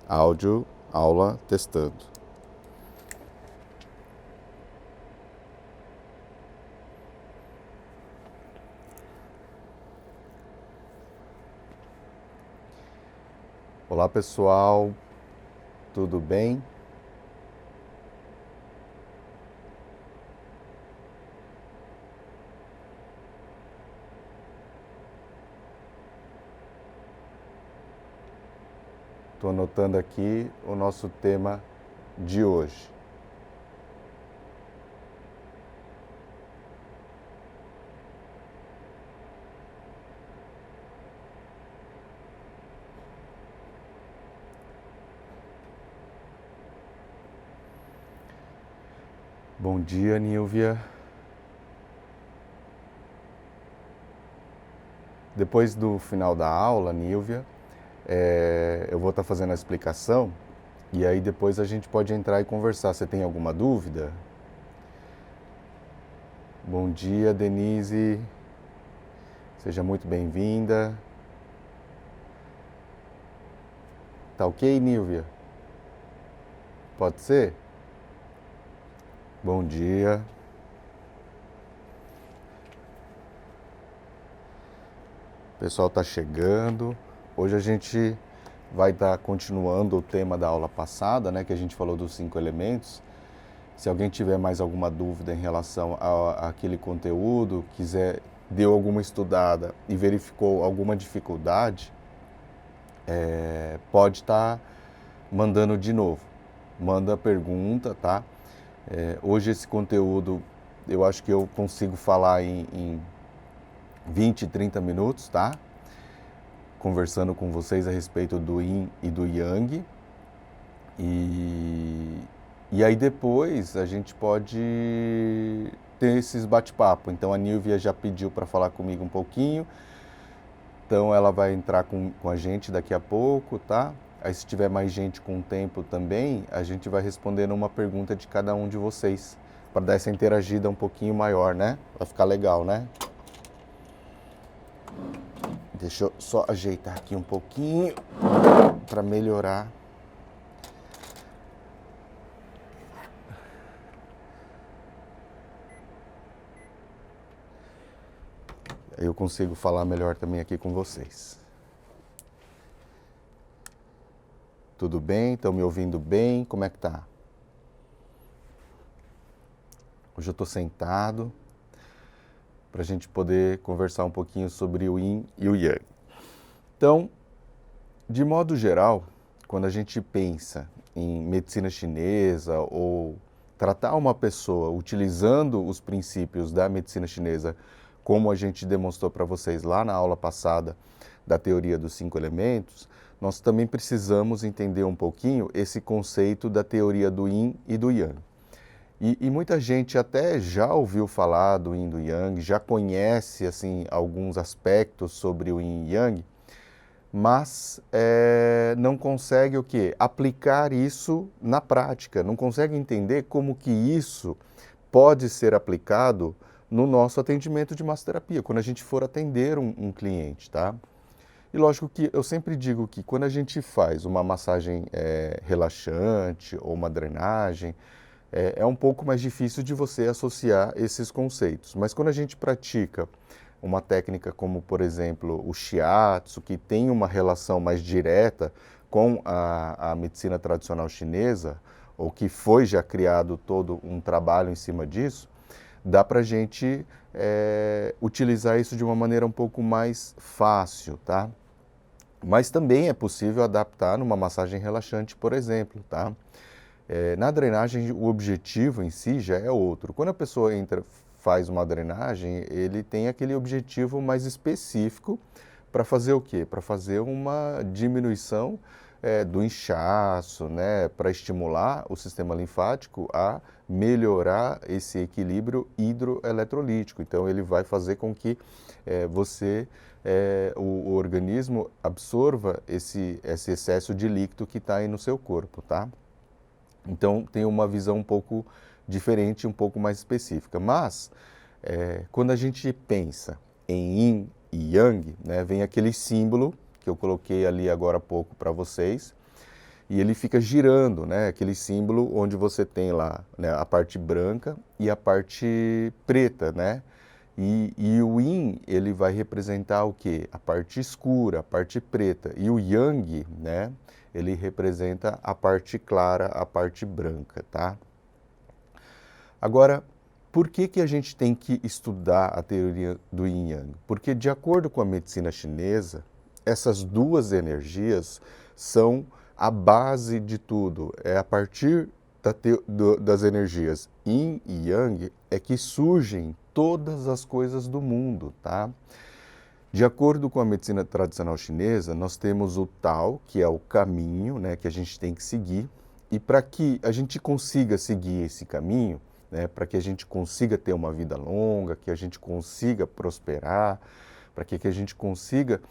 Áudio, aula, testando. Olá pessoal, tudo bem? Estou anotando aqui o nosso tema de hoje. Bom dia, Nilvia. Depois do final da aula, Nilvia, eu vou estar fazendo a explicação e aí depois a gente pode entrar e conversar. Você tem alguma dúvida? Bom dia, Denise. Seja muito bem-vinda. Tá ok, Nilvia? Pode ser? Bom dia. O pessoal está chegando. Hoje a gente vai estar continuando o tema da aula passada, né, que a gente falou dos 5 elementos. Se alguém tiver mais alguma dúvida em relação àquele conteúdo, deu alguma estudada e verificou alguma dificuldade, pode estar mandando de novo. Manda a pergunta, tá? Hoje esse conteúdo eu acho que eu consigo falar em 20, 30 minutos, tá? Conversando com vocês a respeito do Yin e do Yang. E aí depois a gente pode ter esses bate-papo. Então a Nilvia já pediu para falar comigo um pouquinho. Então ela vai entrar com a gente daqui a pouco, tá? Aí se tiver mais gente com tempo também, a gente vai respondendo uma pergunta de cada um de vocês. Para dar essa interagida um pouquinho maior, né? Vai ficar legal, né? Deixa eu só ajeitar aqui um pouquinho para melhorar. Aí eu consigo falar melhor também aqui com vocês. Tudo bem? Estão me ouvindo bem? Como é que tá? Hoje eu estou sentado para a gente poder conversar um pouquinho sobre o Yin e o Yang. Então, de modo geral, quando a gente pensa em medicina chinesa ou tratar uma pessoa utilizando os princípios da medicina chinesa, como a gente demonstrou para vocês lá na aula passada da teoria dos 5 elementos, nós também precisamos entender um pouquinho esse conceito da teoria do Yin e do Yang. E muita gente até já ouviu falar do Yin e do Yang, já conhece assim, alguns aspectos sobre o Yin e Yang, mas não consegue o quê? Aplicar isso na prática, não consegue entender como que isso pode ser aplicado no nosso atendimento de massoterapia, quando a gente for atender um cliente, tá? E lógico que eu sempre digo que quando a gente faz uma massagem relaxante ou uma drenagem, é um pouco mais difícil de você associar esses conceitos. Mas quando a gente pratica uma técnica como, por exemplo, o shiatsu, que tem uma relação mais direta com a medicina tradicional chinesa, ou que foi já criado todo um trabalho em cima disso, dá para a gente utilizar isso de uma maneira um pouco mais fácil, tá? Mas também é possível adaptar numa massagem relaxante, por exemplo, tá? Na drenagem, o objetivo em si já é outro. Quando a pessoa faz uma drenagem, ele tem aquele objetivo mais específico para fazer o quê? Para fazer uma diminuição do inchaço, né? Para estimular o sistema linfático a melhorar esse equilíbrio hidroeletrolítico. Então, ele vai fazer com que o organismo absorva esse excesso de líquido que está aí no seu corpo, tá? Então, tem uma visão um pouco diferente, um pouco mais específica. Mas, quando a gente pensa em Yin e Yang, né, vem aquele símbolo que eu coloquei ali agora há pouco para vocês, e ele fica girando, né? Aquele símbolo onde você tem lá, né, a parte branca e a parte preta, né? E o Yin, ele vai representar o quê? A parte escura, a parte preta. E o Yang, né? Ele representa a parte clara, a parte branca, tá? Agora, por que que a gente tem que estudar a teoria do Yin Yang? Porque, de acordo com a medicina chinesa, essas duas energias são a base de tudo. É a partir das energias Yin e Yang é que surgem todas as coisas do mundo, tá? De acordo com a medicina tradicional chinesa, nós temos o Tao, que é o caminho, né, que a gente tem que seguir, e para que a gente consiga seguir esse caminho, né, para que a gente consiga ter uma vida longa, que a gente consiga prosperar, para que a gente consiga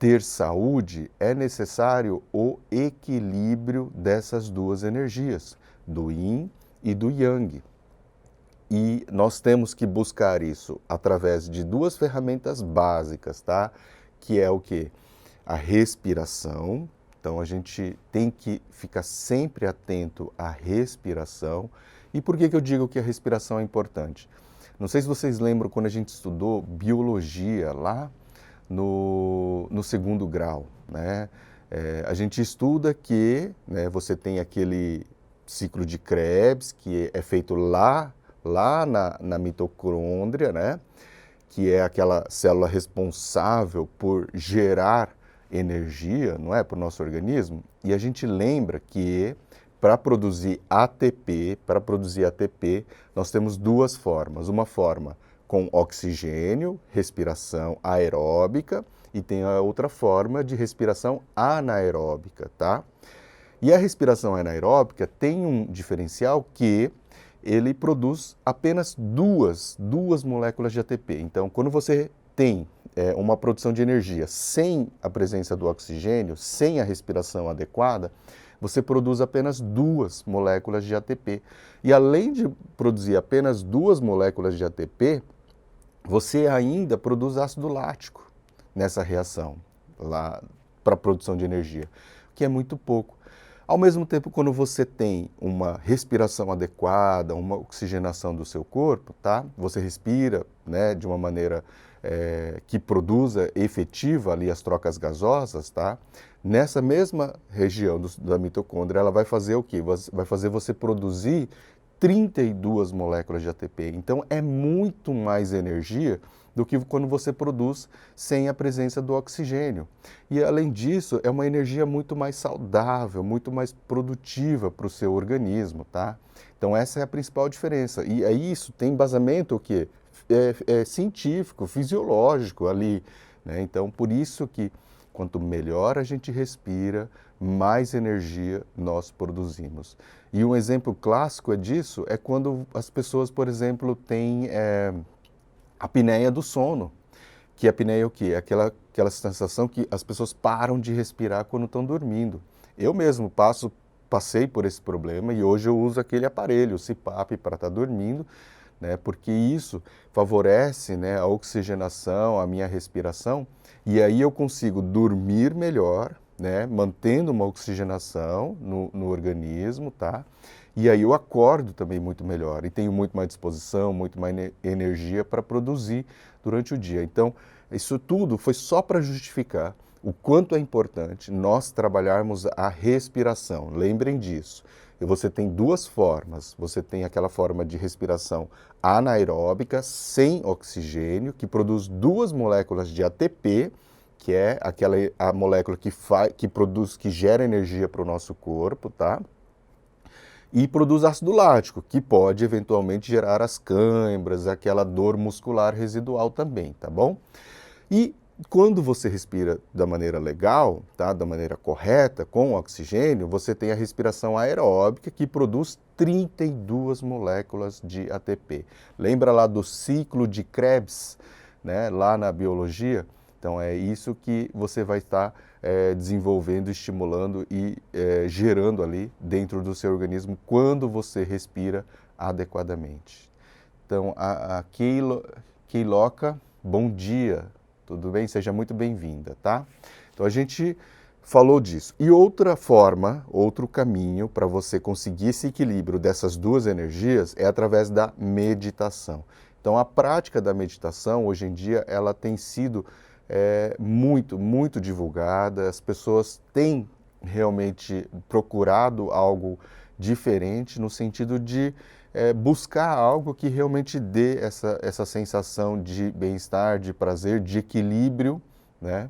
ter saúde, é necessário o equilíbrio dessas duas energias, do Yin e do Yang. E nós temos que buscar isso através de duas ferramentas básicas, tá? Que é o quê? A respiração. Então a gente tem que ficar sempre atento à respiração. E por que que eu digo que a respiração é importante? Não sei se vocês lembram quando a gente estudou biologia lá no segundo grau, né? A gente estuda que, né, você tem aquele ciclo de Krebs, que é feito lá na mitocôndria, né? Que é aquela célula responsável por gerar energia, não é, para o nosso organismo. E a gente lembra que para produzir ATP, nós temos duas formas. Uma forma com oxigênio, respiração aeróbica, e tem a outra forma de respiração anaeróbica, tá? E a respiração anaeróbica tem um diferencial que ele produz apenas duas moléculas de ATP. Então, quando você tem uma produção de energia sem a presença do oxigênio, sem a respiração adequada, você produz apenas duas moléculas de ATP. E além de produzir apenas duas moléculas de ATP, você ainda produz ácido lático nessa reação lá para a produção de energia, que é muito pouco. Ao mesmo tempo, quando você tem uma respiração adequada, uma oxigenação do seu corpo, tá? Você respira, né, de uma maneira que produza efetiva ali as trocas gasosas, tá? Nessa mesma região da mitocôndria, ela vai fazer o quê? Vai fazer você produzir 32 moléculas de ATP. Então, é muito mais energia do que quando você produz sem a presença do oxigênio. E, além disso, é uma energia muito mais saudável, muito mais produtiva para o seu organismo, tá? Então, essa é a principal diferença. E é isso, tem embasamento o quê? Científico, fisiológico ali, né? Então, por isso que quanto melhor a gente respira, mais energia nós produzimos. E um exemplo clássico disso é quando as pessoas, por exemplo, têm a apneia do sono. Que a apneia é o quê? É aquela sensação que as pessoas param de respirar quando estão dormindo. Eu mesmo passei por esse problema e hoje eu uso aquele aparelho, o CPAP, para estar dormindo, né, porque isso favorece, né, a oxigenação, a minha respiração, e aí eu consigo dormir melhor, né, mantendo uma oxigenação no organismo, tá? E aí eu acordo também muito melhor e tenho muito mais disposição, muito mais energia para produzir durante o dia. Então, isso tudo foi só para justificar o quanto é importante nós trabalharmos a respiração. Lembrem disso. E você tem duas formas. Você tem aquela forma de respiração anaeróbica, sem oxigênio, que produz duas moléculas de ATP, que é a molécula que gera energia para o nosso corpo, tá? E produz ácido lático, que pode eventualmente gerar as câimbras, aquela dor muscular residual também, tá bom? E quando você respira da maneira legal, tá, da maneira correta, com oxigênio, você tem a respiração aeróbica, que produz 32 moléculas de ATP. Lembra lá do ciclo de Krebs, né, lá na biologia? Então é isso que você vai estar desenvolvendo, estimulando e gerando ali dentro do seu organismo quando você respira adequadamente. Então a Keiloka, bom dia. Tudo bem? Seja muito bem-vinda, tá? Então a gente falou disso. E outra forma, outro caminho para você conseguir esse equilíbrio dessas duas energias é através da meditação. Então, a prática da meditação, hoje em dia, ela tem sido muito divulgada, as pessoas têm realmente procurado algo diferente no sentido de buscar algo que realmente dê essa sensação de bem-estar, de prazer, de equilíbrio, né?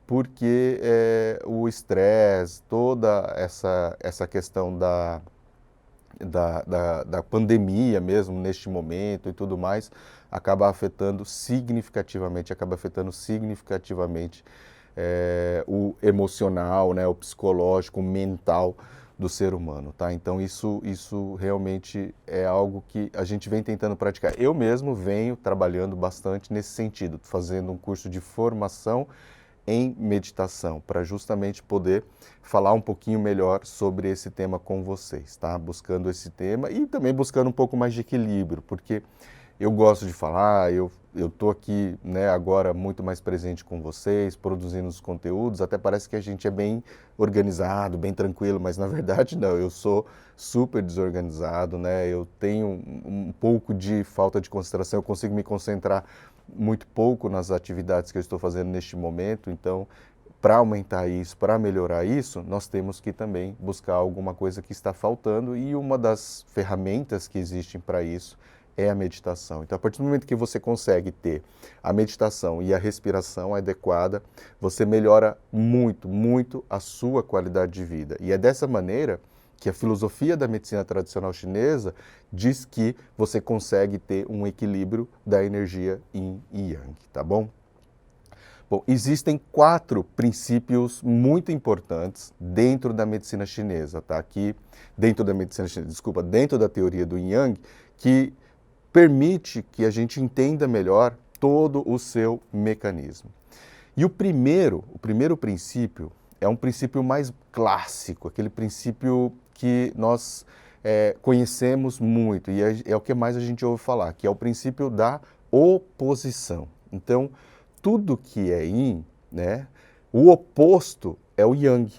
Porque o estresse, toda essa questão da pandemia mesmo neste momento e tudo mais, acaba afetando significativamente o emocional, né, o psicológico, o mental do ser humano, tá? Então isso realmente é algo que a gente vem tentando praticar. Eu mesmo venho trabalhando bastante nesse sentido, fazendo um curso de formação em meditação, para justamente poder falar um pouquinho melhor sobre esse tema com vocês, tá? Buscando esse tema e também buscando um pouco mais de equilíbrio, porque eu gosto de falar, eu estou aqui, né, agora muito mais presente com vocês, produzindo os conteúdos, até parece que a gente é bem organizado, bem tranquilo, mas na verdade não, eu sou super desorganizado, né, eu tenho um pouco de falta de concentração, eu consigo me concentrar muito pouco nas atividades que eu estou fazendo neste momento, então para aumentar isso, para melhorar isso, nós temos que também buscar alguma coisa que está faltando e uma das ferramentas que existem para isso é a meditação. Então, a partir do momento que você consegue ter a meditação e a respiração adequada, você melhora muito a sua qualidade de vida. E é dessa maneira que a filosofia da medicina tradicional chinesa diz que você consegue ter um equilíbrio da energia yin e yang, tá bom? Bom, existem 4 princípios muito importantes dentro da medicina chinesa, tá? Dentro da teoria do yin yang, que permite que a gente entenda melhor todo o seu mecanismo. E o primeiro princípio é um princípio mais clássico, aquele princípio que nós conhecemos muito e é o que mais a gente ouve falar, que é o princípio da oposição. Então, tudo que é yin, né, o oposto é o yang.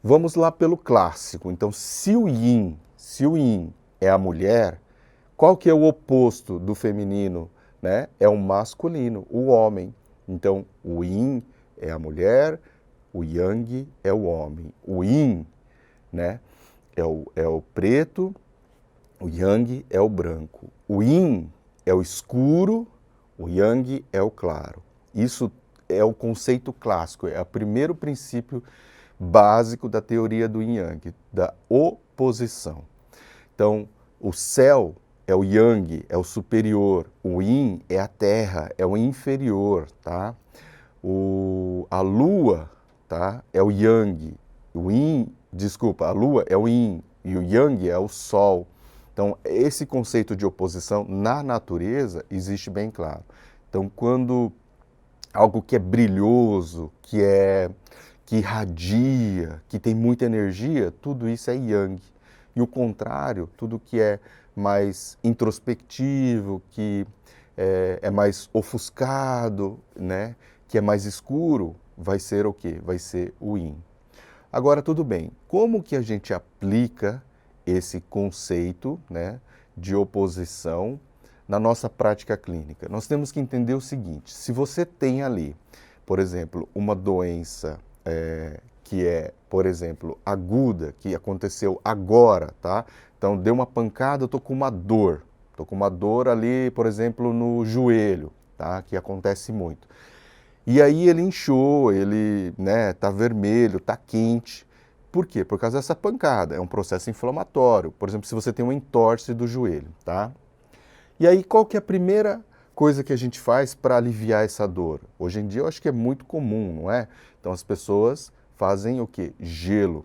Vamos lá pelo clássico. Então, se o yin é a mulher, qual que é o oposto do feminino, né? É o masculino, o homem. Então, o yin é a mulher, o yang é o homem. O yin, né, é o preto, o yang é o branco. O yin é o escuro, o yang é o claro. Isso é o conceito clássico, é o primeiro princípio básico da teoria do yin yang, da oposição. Então, o céu é o yang, é o superior, o yin é a terra, é o inferior, tá? A lua, tá, é o yang, a lua é o yin e o yang é o sol. Então, esse conceito de oposição na natureza existe bem claro. Então, quando algo que é brilhoso, que irradia, que tem muita energia, tudo isso é yang. E o contrário, tudo que é mais introspectivo, que é mais ofuscado, né, que é mais escuro, vai ser o quê? Vai ser o yin. Agora, tudo bem, como que a gente aplica esse conceito, né, de oposição na nossa prática clínica? Nós temos que entender o seguinte: se você tem ali, por exemplo, uma doença que é, por exemplo, aguda, que aconteceu agora, tá? Então, deu uma pancada, eu tô com uma dor ali, por exemplo, no joelho, tá? Que acontece muito. E aí ele inchou, ele, né, tá vermelho, tá quente. Por quê? Por causa dessa pancada, é um processo inflamatório. Por exemplo, se você tem um entorse do joelho, tá? E aí, qual que é a primeira coisa que a gente faz para aliviar essa dor? Hoje em dia eu acho que é muito comum, não é? Então as pessoas fazem o quê? Gelo,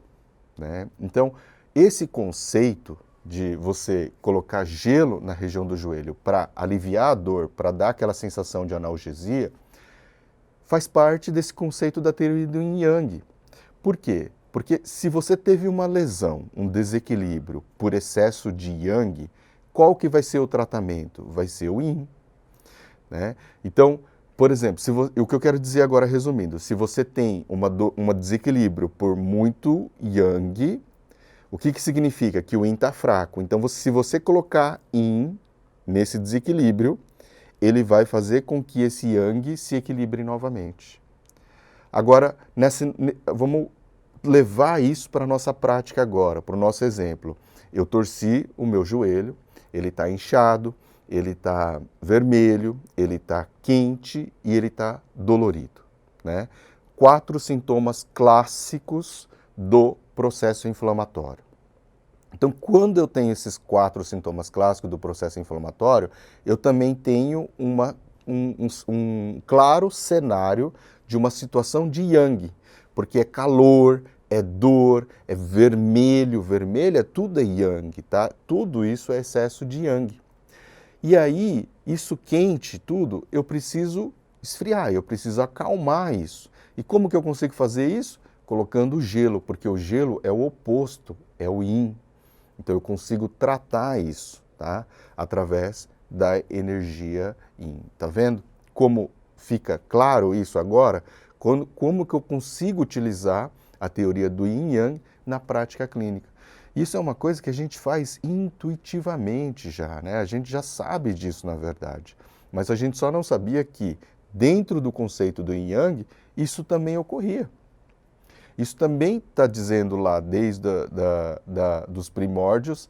né? Então, esse conceito de você colocar gelo na região do joelho para aliviar a dor, para dar aquela sensação de analgesia, faz parte desse conceito da teoria do yin yang. Por quê? Porque se você teve uma lesão, um desequilíbrio por excesso de yang, qual que vai ser o tratamento? Vai ser o yin, né? Então, Por exemplo, o que eu quero dizer agora, resumindo, se você tem uma desequilíbrio por muito yang, o que significa? Que o yin está fraco. Então, se você colocar yin nesse desequilíbrio, ele vai fazer com que esse yang se equilibre novamente. Agora, vamos levar isso para a nossa prática agora, para o nosso exemplo. Eu torci o meu joelho, ele está inchado, ele está vermelho, ele está quente e ele está dolorido, né? 4 sintomas clássicos do processo inflamatório. Então, quando eu tenho esses 4 sintomas clássicos do processo inflamatório, eu também tenho um claro cenário de uma situação de yang, porque é calor, é dor, é vermelho, vermelho tudo é yang, tá? Tudo isso é excesso de yang. E aí, isso quente, tudo, eu preciso esfriar, eu preciso acalmar isso. E como que eu consigo fazer isso? Colocando gelo, porque o gelo é o oposto, é o yin. Então eu consigo tratar isso, tá? Através da energia yin. Tá vendo como fica claro isso agora? Como que eu consigo utilizar a teoria do yin yang na prática clínica? Isso é uma coisa que a gente faz intuitivamente já, né? A gente já sabe disso, na verdade. Mas a gente só não sabia que, dentro do conceito do yin yang, isso também ocorria. Isso também está dizendo lá, desde dos primórdios,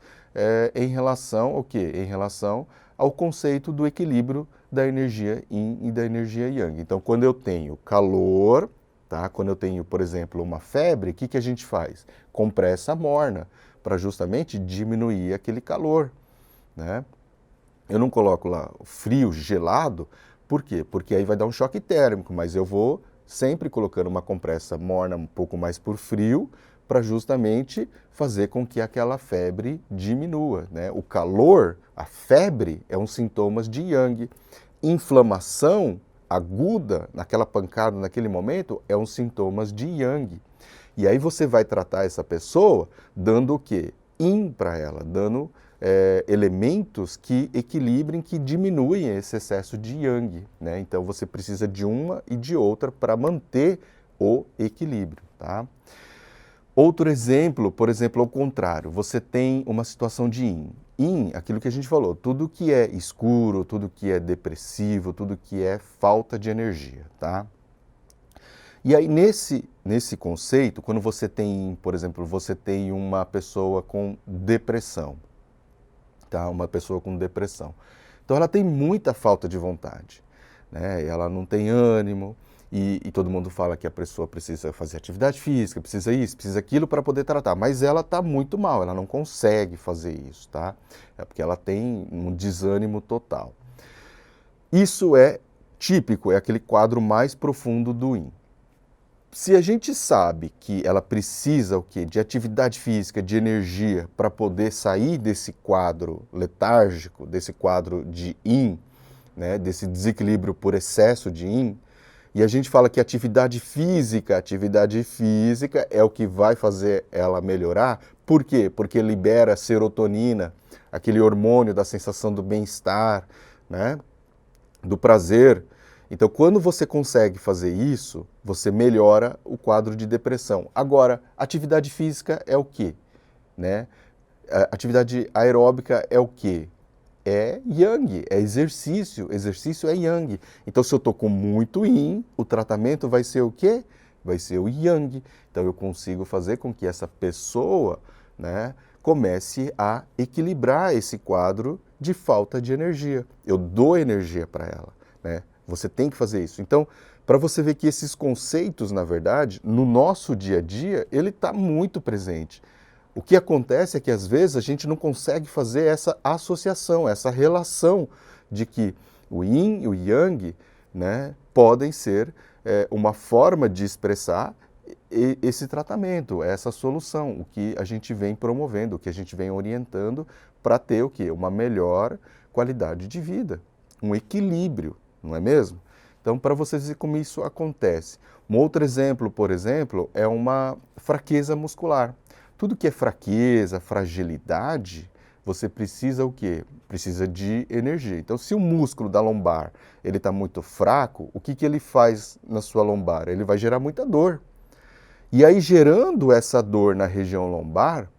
em relação ao quê? Em relação ao conceito do equilíbrio da energia yin e da energia yang. Então, quando eu tenho calor, tá? Quando eu tenho, por exemplo, uma febre, o que a gente faz? Compressa morna, para justamente diminuir aquele calor, né? Eu não coloco lá frio, gelado, por quê? Porque aí vai dar um choque térmico, mas eu vou sempre colocando uma compressa morna um pouco mais por frio, para justamente fazer com que aquela febre diminua, né? O calor, a febre, é um sintoma de yang. Inflamação aguda, naquela pancada, naquele momento, é um sintoma de yang. E aí você vai tratar essa pessoa dando o quê? Yin para ela, dando elementos que equilibrem, que diminuem esse excesso de yang, né? Então você precisa de uma e de outra para manter o equilíbrio, tá? Outro exemplo, por exemplo, ao contrário, você tem uma situação de yin. Yin, aquilo que a gente falou, tudo que é escuro, tudo que é depressivo, tudo que é falta de energia, tá? E aí, nesse conceito, quando você tem, por exemplo, você tem uma pessoa com depressão, tá? Uma pessoa com depressão. Então, ela tem muita falta de vontade, né? Ela não tem ânimo e todo mundo fala que a pessoa precisa fazer atividade física, precisa isso, precisa aquilo para poder tratar. Mas ela está muito mal, ela não consegue fazer isso, tá? É porque ela tem um desânimo total. Isso é típico, é aquele quadro mais profundo do yin. Se a gente sabe que ela precisa o quê? De atividade física, de energia, para poder sair desse quadro letárgico, desse quadro de yin, né? Desse desequilíbrio por excesso de yin, e a gente fala que atividade física é o que vai fazer ela melhorar. Por quê? Porque libera serotonina, aquele hormônio da sensação do bem-estar, né? Do prazer. Então, quando você consegue fazer isso, você melhora o quadro de depressão. Agora, atividade física é o quê? Né? Atividade aeróbica é o quê? É yang, é exercício. Exercício é yang. Então, se eu estou com muito yin, o tratamento vai ser o quê? Vai ser o yang. Então, eu consigo fazer com que essa pessoa, né, comece a equilibrar esse quadro de falta de energia. Eu dou energia para ela, né? Você tem que fazer isso. Então, para você ver que esses conceitos, na verdade, no nosso dia a dia, ele está muito presente. O que acontece é que, às vezes, a gente não consegue fazer essa associação, essa relação de que o yin e o yang, né, podem ser uma forma de expressar esse tratamento, essa solução, o que a gente vem promovendo, o que a gente vem orientando para ter o quê? Uma melhor qualidade de vida, um equilíbrio. Não é mesmo? Então, para vocês verem como isso acontece. Um outro exemplo, por exemplo, é uma fraqueza muscular. Tudo que é fraqueza, fragilidade, você precisa o quê? Precisa de energia. Então, se o músculo da lombar ele está muito fraco, o que, que ele faz na sua lombar? Ele vai gerar muita dor. E aí, gerando essa dor na região lombar,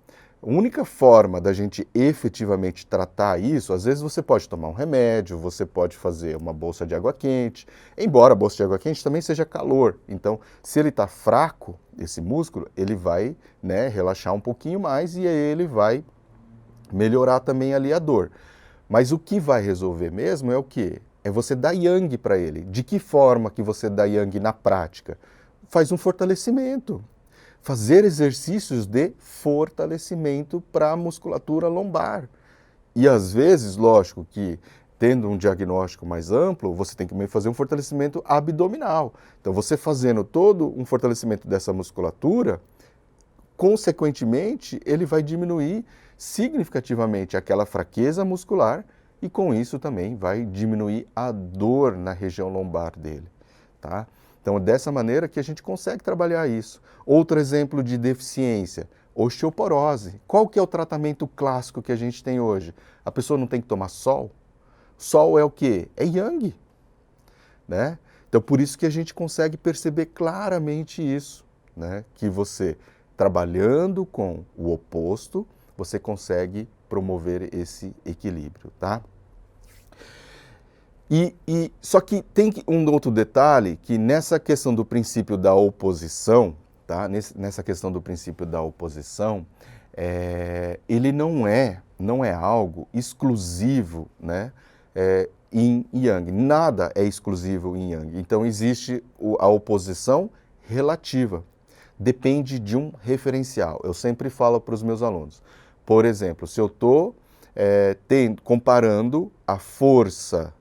a única forma da gente efetivamente tratar isso, às vezes você pode tomar um remédio, você pode fazer uma bolsa de água quente, embora a bolsa de água quente também seja calor. Então, se ele está fraco, esse músculo, ele vai, né, relaxar um pouquinho mais e aí ele vai melhorar também ali a dor. Mas o que vai resolver mesmo é o quê? É você dar yang para ele. De que forma que você dá yang na prática? Faz um fortalecimento. Fazer exercícios de fortalecimento para a musculatura lombar. E às vezes, lógico que tendo um diagnóstico mais amplo, você tem que também fazer um fortalecimento abdominal. Então você fazendo todo um fortalecimento dessa musculatura, consequentemente, ele vai diminuir significativamente aquela fraqueza muscular e com isso também vai diminuir a dor na região lombar dele, tá? Então, dessa maneira que a gente consegue trabalhar isso. Outro exemplo de deficiência, osteoporose. Qual que é o tratamento clássico que a gente tem hoje? A pessoa não tem que tomar sol? Sol é o quê? É yang, né? Então, por isso que a gente consegue perceber claramente isso, né? Que você, trabalhando com o oposto, você consegue promover esse equilíbrio, tá? Só que tem um outro detalhe, que nessa questão do princípio da oposição, tá? Nessa questão do princípio da oposição, ele não é algo exclusivo, né? Yin e Yang. Nada é exclusivo em Yang. Então existe a oposição relativa. Depende de um referencial. Eu sempre falo para os meus alunos. Por exemplo, se eu estou comparando a força,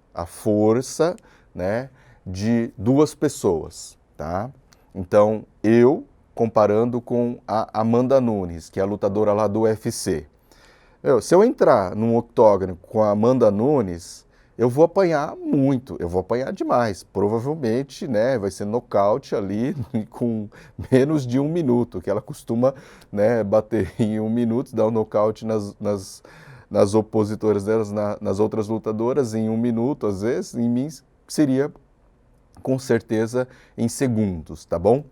né, de duas pessoas, tá? Então, eu comparando com a Amanda Nunes, que é a lutadora lá do UFC. Se eu entrar num octógono com a Amanda Nunes, eu vou apanhar muito, eu vou apanhar demais. Provavelmente, né, vai ser nocaute ali com menos de 1 minuto, que ela costuma, né, bater em 1 minuto, dar um nocaute nas opositoras delas, nas outras lutadoras, em 1 minuto, às vezes, em mim seria, com certeza, em segundos, tá bom?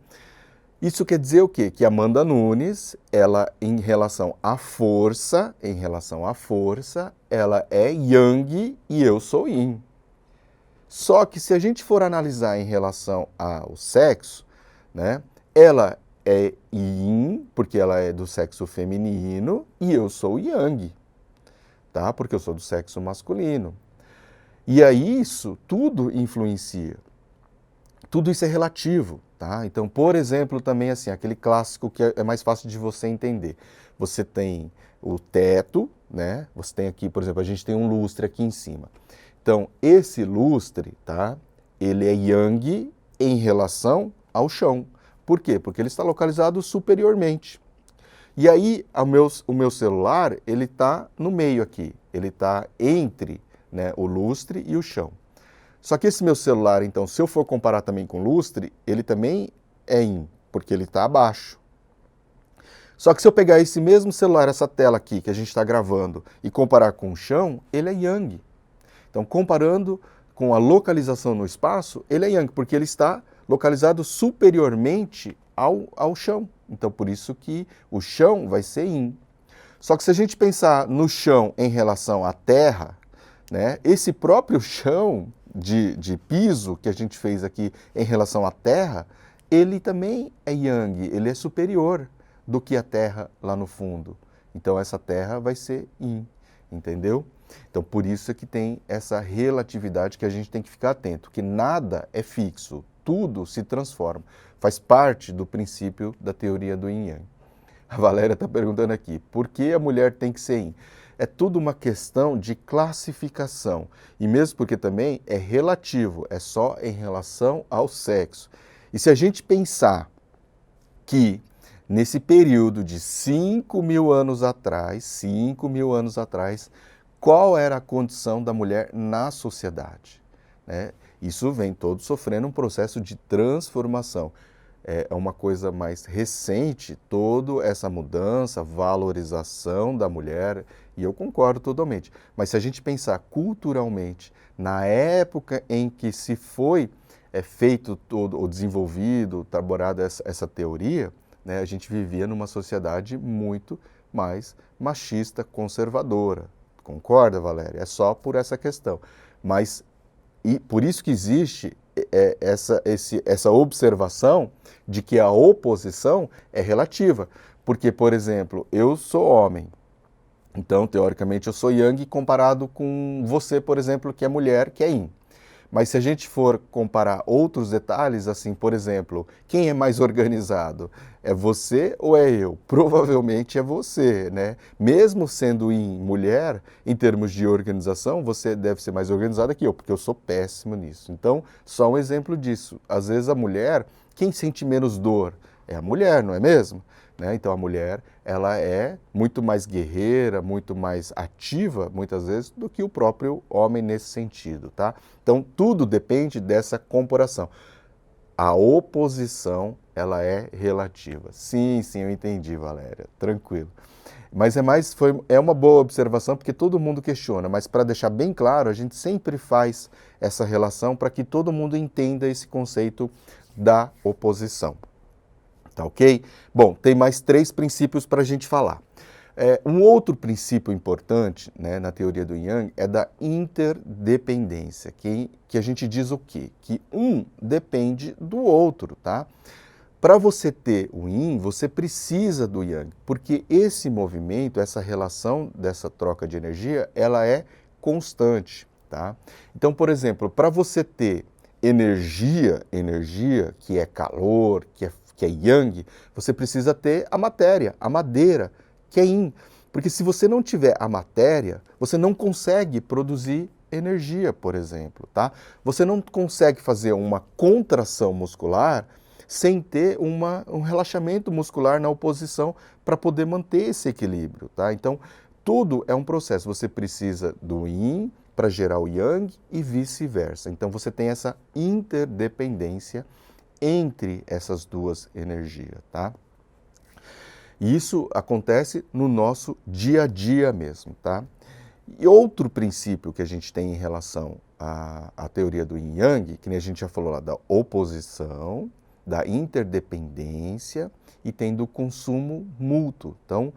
Isso quer dizer o quê? Que Amanda Nunes, ela, em relação à força, ela é Yang e eu sou Yin. Só que se a gente for analisar em relação ao sexo, né, ela é Yin, porque ela é do sexo feminino, e eu sou Yang, tá? Porque eu sou do sexo masculino. E aí isso tudo influencia. Tudo isso é relativo, tá? Então, por exemplo, também assim, aquele clássico que é mais fácil de você entender. Você tem o teto, né? Você tem aqui, por exemplo, a gente tem um lustre aqui em cima. Então, esse lustre, tá? Ele é Yang em relação ao chão. Por quê? Porque ele está localizado superiormente. E aí, o meu celular, ele está no meio aqui. Ele está entre, né, o lustre e o chão. Só que esse meu celular, então, se eu for comparar também com o lustre, ele também é Yin, porque ele está abaixo. Só que se eu pegar esse mesmo celular, essa tela aqui que a gente está gravando, e comparar com o chão, ele é Yang. Então, comparando com a localização no espaço, ele é Yang, porque ele está localizado superiormente ao chão. Então, por isso que o chão vai ser Yin. Só que se a gente pensar no chão em relação à terra, né, esse próprio chão de piso que a gente fez aqui em relação à terra, ele também é Yang, ele é superior do que a terra lá no fundo. Então essa terra vai ser Yin, entendeu? Então por isso é que tem essa relatividade que a gente tem que ficar atento, que nada é fixo, tudo se transforma. Faz parte do princípio da teoria do Yin Yang. A Valéria está perguntando aqui, por que a mulher tem que ser Yin? É tudo uma questão de classificação. E mesmo porque também é relativo, é só em relação ao sexo. E se a gente pensar que nesse período de 5.000 anos atrás, qual era a condição da mulher na sociedade, né? Isso vem todo sofrendo um processo de transformação. é uma coisa mais recente, toda essa mudança, valorização da mulher, e eu concordo totalmente. Mas se a gente pensar culturalmente, na época em que se foi feito todo, ou desenvolvido, elaborada essa teoria, né, a gente vivia numa sociedade muito mais machista, conservadora. Concorda, Valéria? É só por essa questão. Mas e por isso que existe essa observação de que a oposição é relativa. Porque, por exemplo, eu sou homem, então, teoricamente, eu sou yang comparado com você, por exemplo, que é mulher, que é yin. Mas se a gente for comparar outros detalhes, assim, por exemplo, quem é mais organizado? É você ou é eu? Provavelmente é você, né? Mesmo sendo em mulher, em termos de organização, você deve ser mais organizada que eu, porque eu sou péssimo nisso. Então, só um exemplo disso. Às vezes a mulher, quem sente menos dor? É a mulher, não é mesmo? Né? Então a mulher, ela é muito mais guerreira, muito mais ativa, muitas vezes, do que o próprio homem nesse sentido, tá? Então tudo depende dessa comparação. A oposição, ela é relativa. Sim, eu entendi, Valéria, tranquilo. Mas é uma boa observação, porque todo mundo questiona, mas para deixar bem claro, a gente sempre faz essa relação para que todo mundo entenda esse conceito da oposição. Tá ok? Bom, tem mais 3 princípios para a gente falar. Um outro princípio importante, né, na teoria do Yang é da interdependência, que a gente diz o quê? Que um depende do outro, tá? Para você ter o Yin, você precisa do Yang, porque esse movimento, essa relação dessa troca de energia, ela é constante, tá? Então, por exemplo, para você ter energia, que é calor, que é Yang, você precisa ter a matéria, a madeira, que é Yin. Porque se você não tiver a matéria, você não consegue produzir energia, por exemplo, tá? Você não consegue fazer uma contração muscular sem ter um relaxamento muscular na oposição para poder manter esse equilíbrio, tá? Então, tudo é um processo. Você precisa do Yin para gerar o Yang e vice-versa. Então, você tem essa interdependência entre essas duas energias, tá? E isso acontece no nosso dia a dia mesmo, tá? E outro princípio que a gente tem em relação à teoria do Yin Yang, que nem a gente já falou lá, da oposição, da interdependência e tem do consumo mútuo. Então,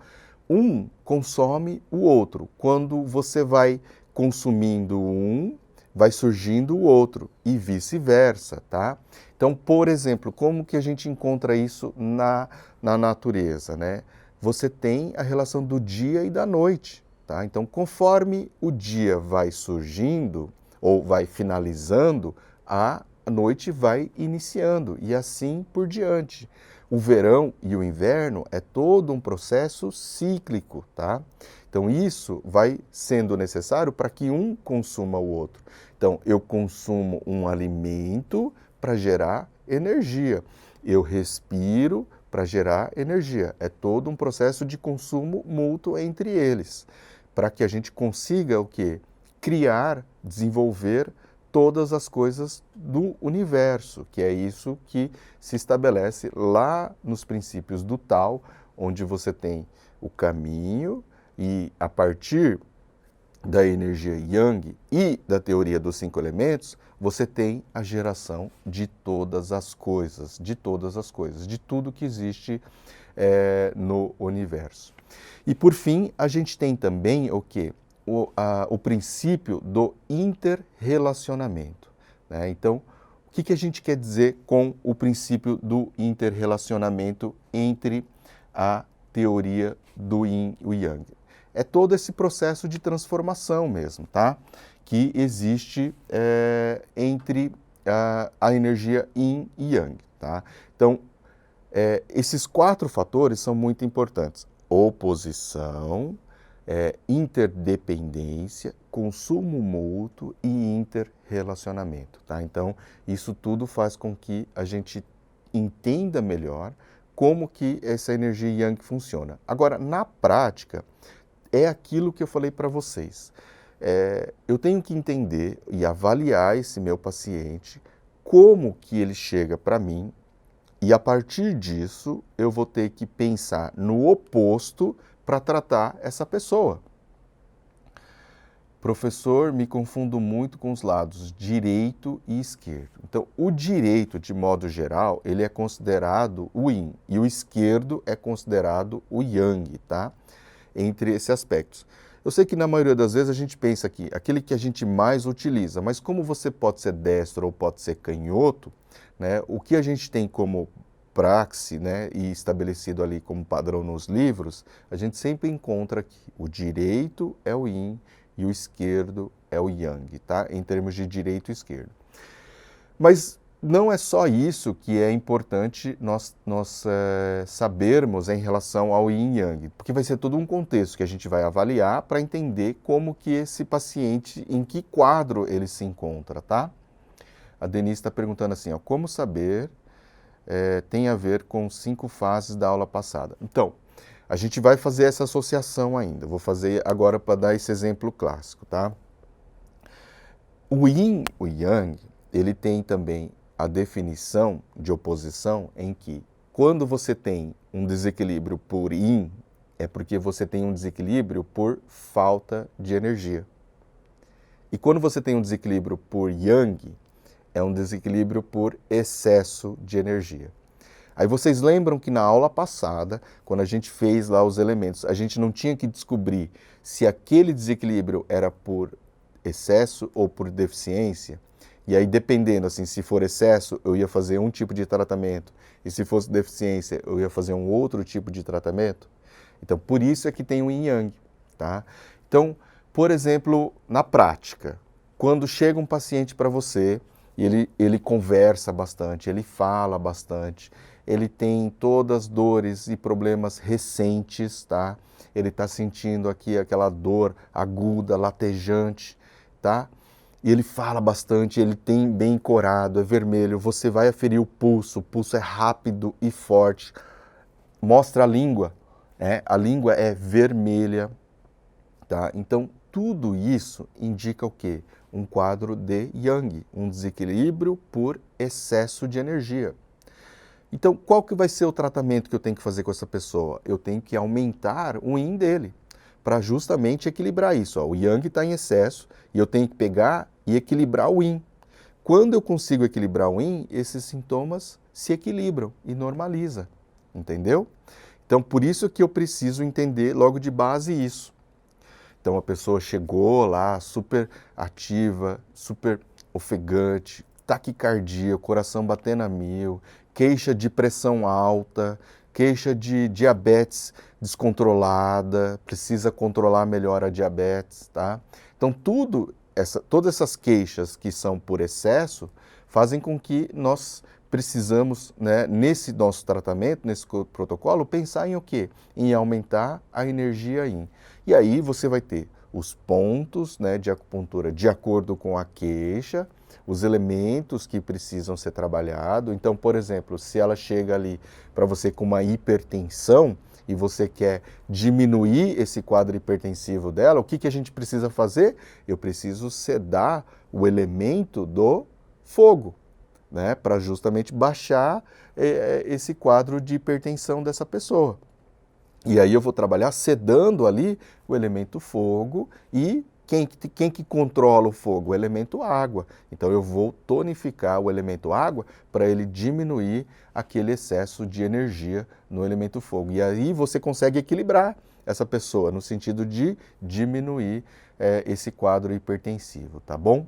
um consome o outro. Quando você vai consumindo um, vai surgindo o outro e vice-versa, tá? Então, por exemplo, como que a gente encontra isso na natureza, né? Você tem a relação do dia e da noite, tá? Então, conforme o dia vai surgindo ou vai finalizando, a noite vai iniciando e assim por diante. O verão e o inverno é todo um processo cíclico, tá? Então isso vai sendo necessário para que um consuma o outro. Então eu consumo um alimento para gerar energia. Eu respiro para gerar energia. É todo um processo de consumo mútuo entre eles, para que a gente consiga o quê? Criar, desenvolver todas as coisas do universo, que é isso que se estabelece lá nos princípios do Tao, onde você tem o caminho e a partir da energia Yang e da teoria dos 5 elementos, você tem a geração de todas as coisas, de tudo que existe no universo. E por fim, a gente tem também o quê? O princípio do interrelacionamento, né? Então, o que a gente quer dizer com o princípio do interrelacionamento entre a teoria do Yin e o Yang? É todo esse processo de transformação mesmo, tá? Que existe entre a energia Yin e Yang, tá? Então, esses 4 fatores são muito importantes. Oposição, interdependência, consumo mútuo e interrelacionamento, tá? Então, isso tudo faz com que a gente entenda melhor como que essa energia Yang funciona. Agora, na prática, é aquilo que eu falei para vocês. Eu tenho que entender e avaliar esse meu paciente, como que ele chega para mim, E a partir disso, eu vou ter que pensar no oposto para tratar essa pessoa. Professor, me confundo muito com os lados direito e esquerdo. Então, o direito, de modo geral, ele é considerado o yin e o esquerdo é considerado o yang, tá? Entre esses aspectos. Eu sei que na maioria das vezes a gente pensa que aquele que a gente mais utiliza, mas como você pode ser destro ou pode ser canhoto, né, o que a gente tem como praxe, né, e estabelecido ali como padrão nos livros, a gente sempre encontra que o direito é o yin e o esquerdo é o yang, tá? Em termos de direito e esquerdo. Mas não é só isso que é importante nós sabermos em relação ao yin e yang, porque vai ser todo um contexto que a gente vai avaliar para entender como que esse paciente, em que quadro ele se encontra, tá? A Denise está perguntando assim, ó, como saber tem a ver com 5 fases da aula passada. Então, a gente vai fazer essa associação ainda. Vou fazer agora para dar esse exemplo clássico, tá? O yin, o yang, ele tem também a definição de oposição em que quando você tem um desequilíbrio por yin, é porque você tem um desequilíbrio por falta de energia. E quando você tem um desequilíbrio por yang, é um desequilíbrio por excesso de energia. Aí vocês lembram que na aula passada, quando a gente fez lá os elementos, a gente não tinha que descobrir se aquele desequilíbrio era por excesso ou por deficiência? E aí, dependendo, assim, se for excesso, eu ia fazer um tipo de tratamento, e se fosse deficiência, eu ia fazer um outro tipo de tratamento. Então, por isso é que tem o yin yang, tá? Então, por exemplo, na prática, quando chega um paciente para você, e ele conversa bastante, ele fala bastante, ele tem todas as dores e problemas recentes, tá? Ele está sentindo aqui aquela dor aguda, latejante, tá? E ele fala bastante, ele tem bem corado, é vermelho, você vai aferir o pulso é rápido e forte, mostra a língua, né? A língua é vermelha, tá? Então, tudo isso indica o quê? Um quadro de yang, um desequilíbrio por excesso de energia. Então, qual que vai ser o tratamento que eu tenho que fazer com essa pessoa? Eu tenho que aumentar o yin dele, para justamente equilibrar isso. Ó. O yang está em excesso e eu tenho que pegar e equilibrar o yin. Quando eu consigo equilibrar o yin, esses sintomas se equilibram e normaliza, entendeu? Então, por isso que eu preciso entender logo de base isso. Então, a pessoa chegou lá super ativa, super ofegante, taquicardia, coração batendo a mil, queixa de pressão alta, queixa de diabetes descontrolada, precisa controlar melhor a diabetes, tá? Então, todas essas queixas que são por excesso fazem com que nós precisamos, né, nesse nosso tratamento, nesse protocolo, pensar em o quê? Em aumentar a energia yin. E aí você vai ter os pontos, né, de acupuntura de acordo com a queixa, os elementos que precisam ser trabalhados. Então, por exemplo, se ela chega ali para você com uma hipertensão e você quer diminuir esse quadro hipertensivo dela, o que a gente precisa fazer? Eu preciso sedar o elemento do fogo, né, para justamente baixar esse quadro de hipertensão dessa pessoa. E aí eu vou trabalhar sedando ali o elemento fogo e quem que controla o fogo? O elemento água. Então eu vou tonificar o elemento água para ele diminuir aquele excesso de energia no elemento fogo. E aí você consegue equilibrar essa pessoa no sentido de diminuir esse quadro hipertensivo, tá bom?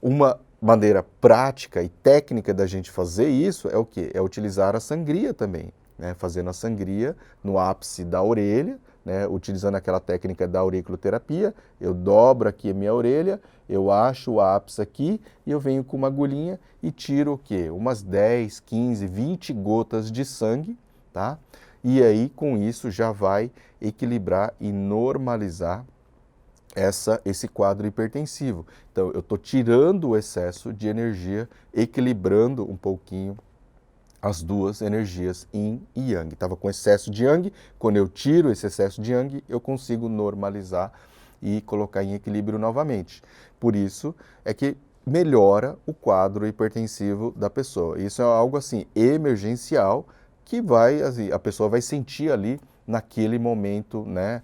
Uma maneira prática e técnica da gente fazer isso é o quê? É utilizar a sangria também, né? Fazendo a sangria no ápice da orelha, né? Utilizando aquela técnica da auriculoterapia, eu dobro aqui a minha orelha, eu acho o ápice aqui e eu venho com uma agulhinha e tiro o quê? Umas 10, 15, 20 gotas de sangue, tá? E aí com isso já vai equilibrar e normalizar esse quadro hipertensivo. Então, eu estou tirando o excesso de energia, equilibrando um pouquinho as duas energias yin e yang. Estava com excesso de yang, quando eu tiro esse excesso de yang, eu consigo normalizar e colocar em equilíbrio novamente. Por isso é que melhora o quadro hipertensivo da pessoa. Isso é algo assim emergencial que vai, assim, a pessoa vai sentir ali naquele momento, né,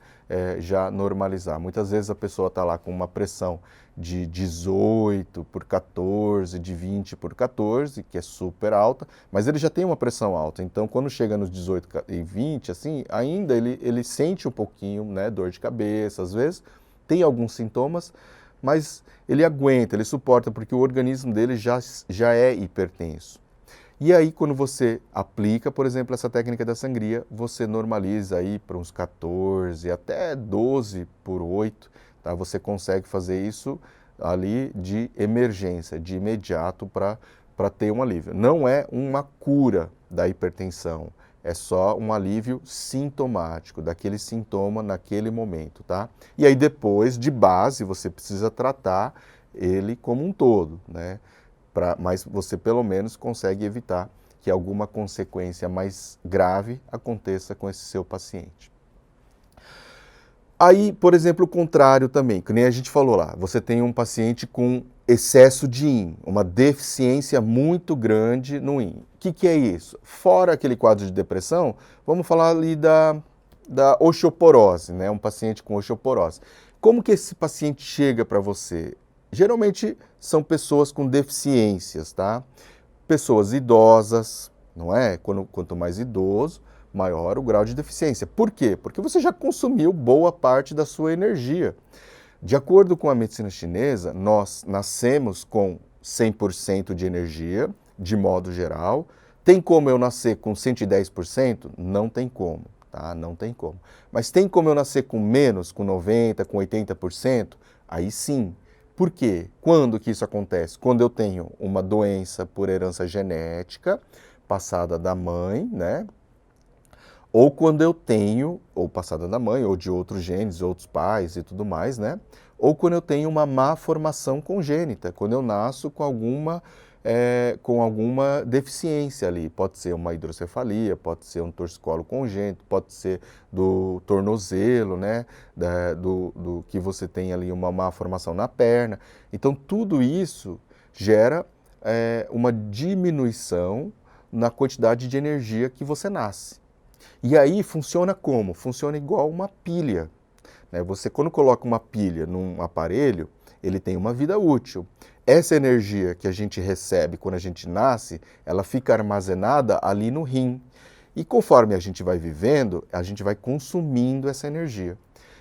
já normalizar. Muitas vezes a pessoa está lá com uma pressão de 18 por 14, de 20 por 14, que é super alta, mas ele já tem uma pressão alta. Então, quando chega nos 18 e 20, assim, ainda ele sente um pouquinho, né, dor de cabeça, às vezes, tem alguns sintomas, mas ele aguenta, ele suporta, porque o organismo dele já é hipertenso. E aí, quando você aplica, por exemplo, essa técnica da sangria, você normaliza aí para uns 14, até 12 por 8, tá? Você consegue fazer isso ali de emergência, de imediato, para ter um alívio. Não é uma cura da hipertensão, é só um alívio sintomático, daquele sintoma naquele momento, tá? E aí depois, de base, você precisa tratar ele como um todo, né? Mas você pelo menos consegue evitar que alguma consequência mais grave aconteça com esse seu paciente. Aí, por exemplo, o contrário também, que nem a gente falou lá, você tem um paciente com excesso de yin, uma deficiência muito grande no yin. O que é isso? Fora aquele quadro de depressão, vamos falar ali da osteoporose, né? Um paciente com osteoporose. Como que esse paciente chega para você? Geralmente são pessoas com deficiências, tá? Pessoas idosas, não é? Quanto mais idoso, maior o grau de deficiência. Por quê? Porque você já consumiu boa parte da sua energia. De acordo com a medicina chinesa, nós nascemos com 100% de energia, de modo geral. Tem como eu nascer com 110%? Não tem como, tá? Não tem como. Mas tem como eu nascer com menos, com 90%, com 80%? Aí sim. Por quê? Quando que isso acontece? Quando eu tenho uma doença por herança genética, passada da mãe, né? Ou quando eu tenho, ou passada da mãe, ou de outros genes, outros pais e tudo mais, né? Ou quando eu tenho uma má formação congênita, quando eu nasço com alguma deficiência ali. Pode ser uma hidrocefalia, pode ser um torcicolo congênito, pode ser do tornozelo, né? Do que você tem ali uma má formação na perna. Então, tudo isso gera uma diminuição na quantidade de energia que você nasce. E aí funciona como? Funciona igual uma pilha, né? Você, quando coloca uma pilha num aparelho, ele tem uma vida útil. Essa energia que a gente recebe quando a gente nasce, ela fica armazenada ali no rim. E conforme a gente vai vivendo, a gente vai consumindo essa energia.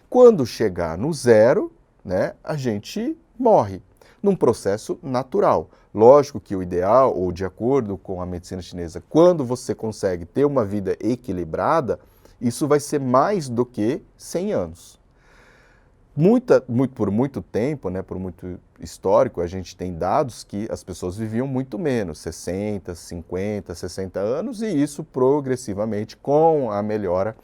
Quando chegar no zero, né, a gente morre, num processo natural. Lógico que o ideal, ou de acordo com a medicina chinesa, quando você consegue ter uma vida equilibrada, isso vai ser mais do que 100 anos. Por muito tempo, né, por muito histórico, a gente tem dados que as pessoas viviam muito menos, 60, 50, 60 anos, e isso progressivamente, com a melhora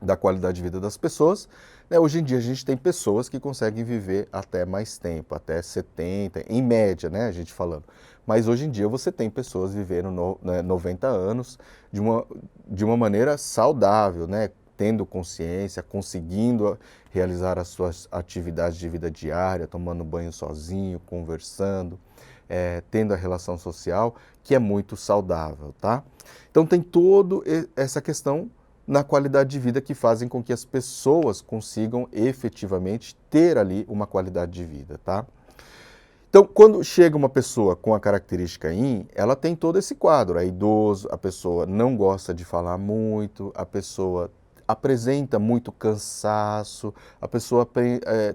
da qualidade de vida das pessoas, né, hoje em dia a gente tem pessoas que conseguem viver até mais tempo, até 70, em média, né, a gente falando. Mas hoje em dia você tem pessoas vivendo 90 anos de uma maneira saudável, né, tendo consciência, conseguindo realizar as suas atividades de vida diária, tomando banho sozinho, conversando, tendo a relação social, que é muito saudável, tá? Então tem toda essa questão na qualidade de vida que fazem com que as pessoas consigam efetivamente ter ali uma qualidade de vida, tá? Então, quando chega uma pessoa com a característica Yin, ela tem todo esse quadro, é idoso, a pessoa não gosta de falar muito, a pessoa apresenta muito cansaço, a pessoa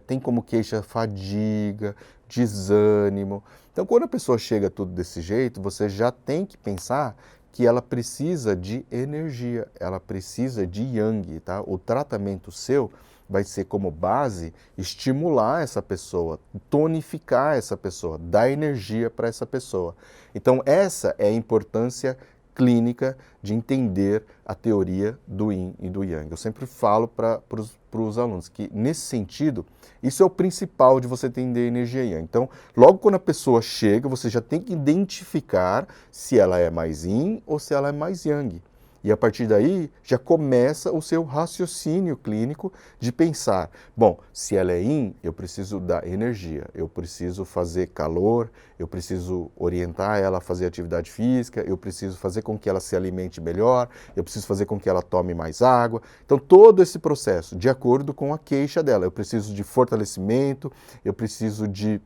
tem como queixa fadiga, desânimo. Então, quando a pessoa chega tudo desse jeito, você já tem que pensar que ela precisa de energia, ela precisa de yang, tá? O tratamento seu vai ser como base estimular essa pessoa, tonificar essa pessoa, dar energia para essa pessoa. Então essa é a importância clínica de entender a teoria do Yin e do Yang. Eu sempre falo para os alunos que, nesse sentido, isso é o principal de você entender energia Yang. Então, logo quando a pessoa chega, você já tem que identificar se ela é mais Yin ou se ela é mais Yang. E a partir daí já começa o seu raciocínio clínico de pensar, bom, se ela é yin, eu preciso dar energia, eu preciso fazer calor, eu preciso orientar ela a fazer atividade física, eu preciso fazer com que ela se alimente melhor, eu preciso fazer com que ela tome mais água. Então todo esse processo, de acordo com a queixa dela, eu preciso de fortalecimento, eu preciso de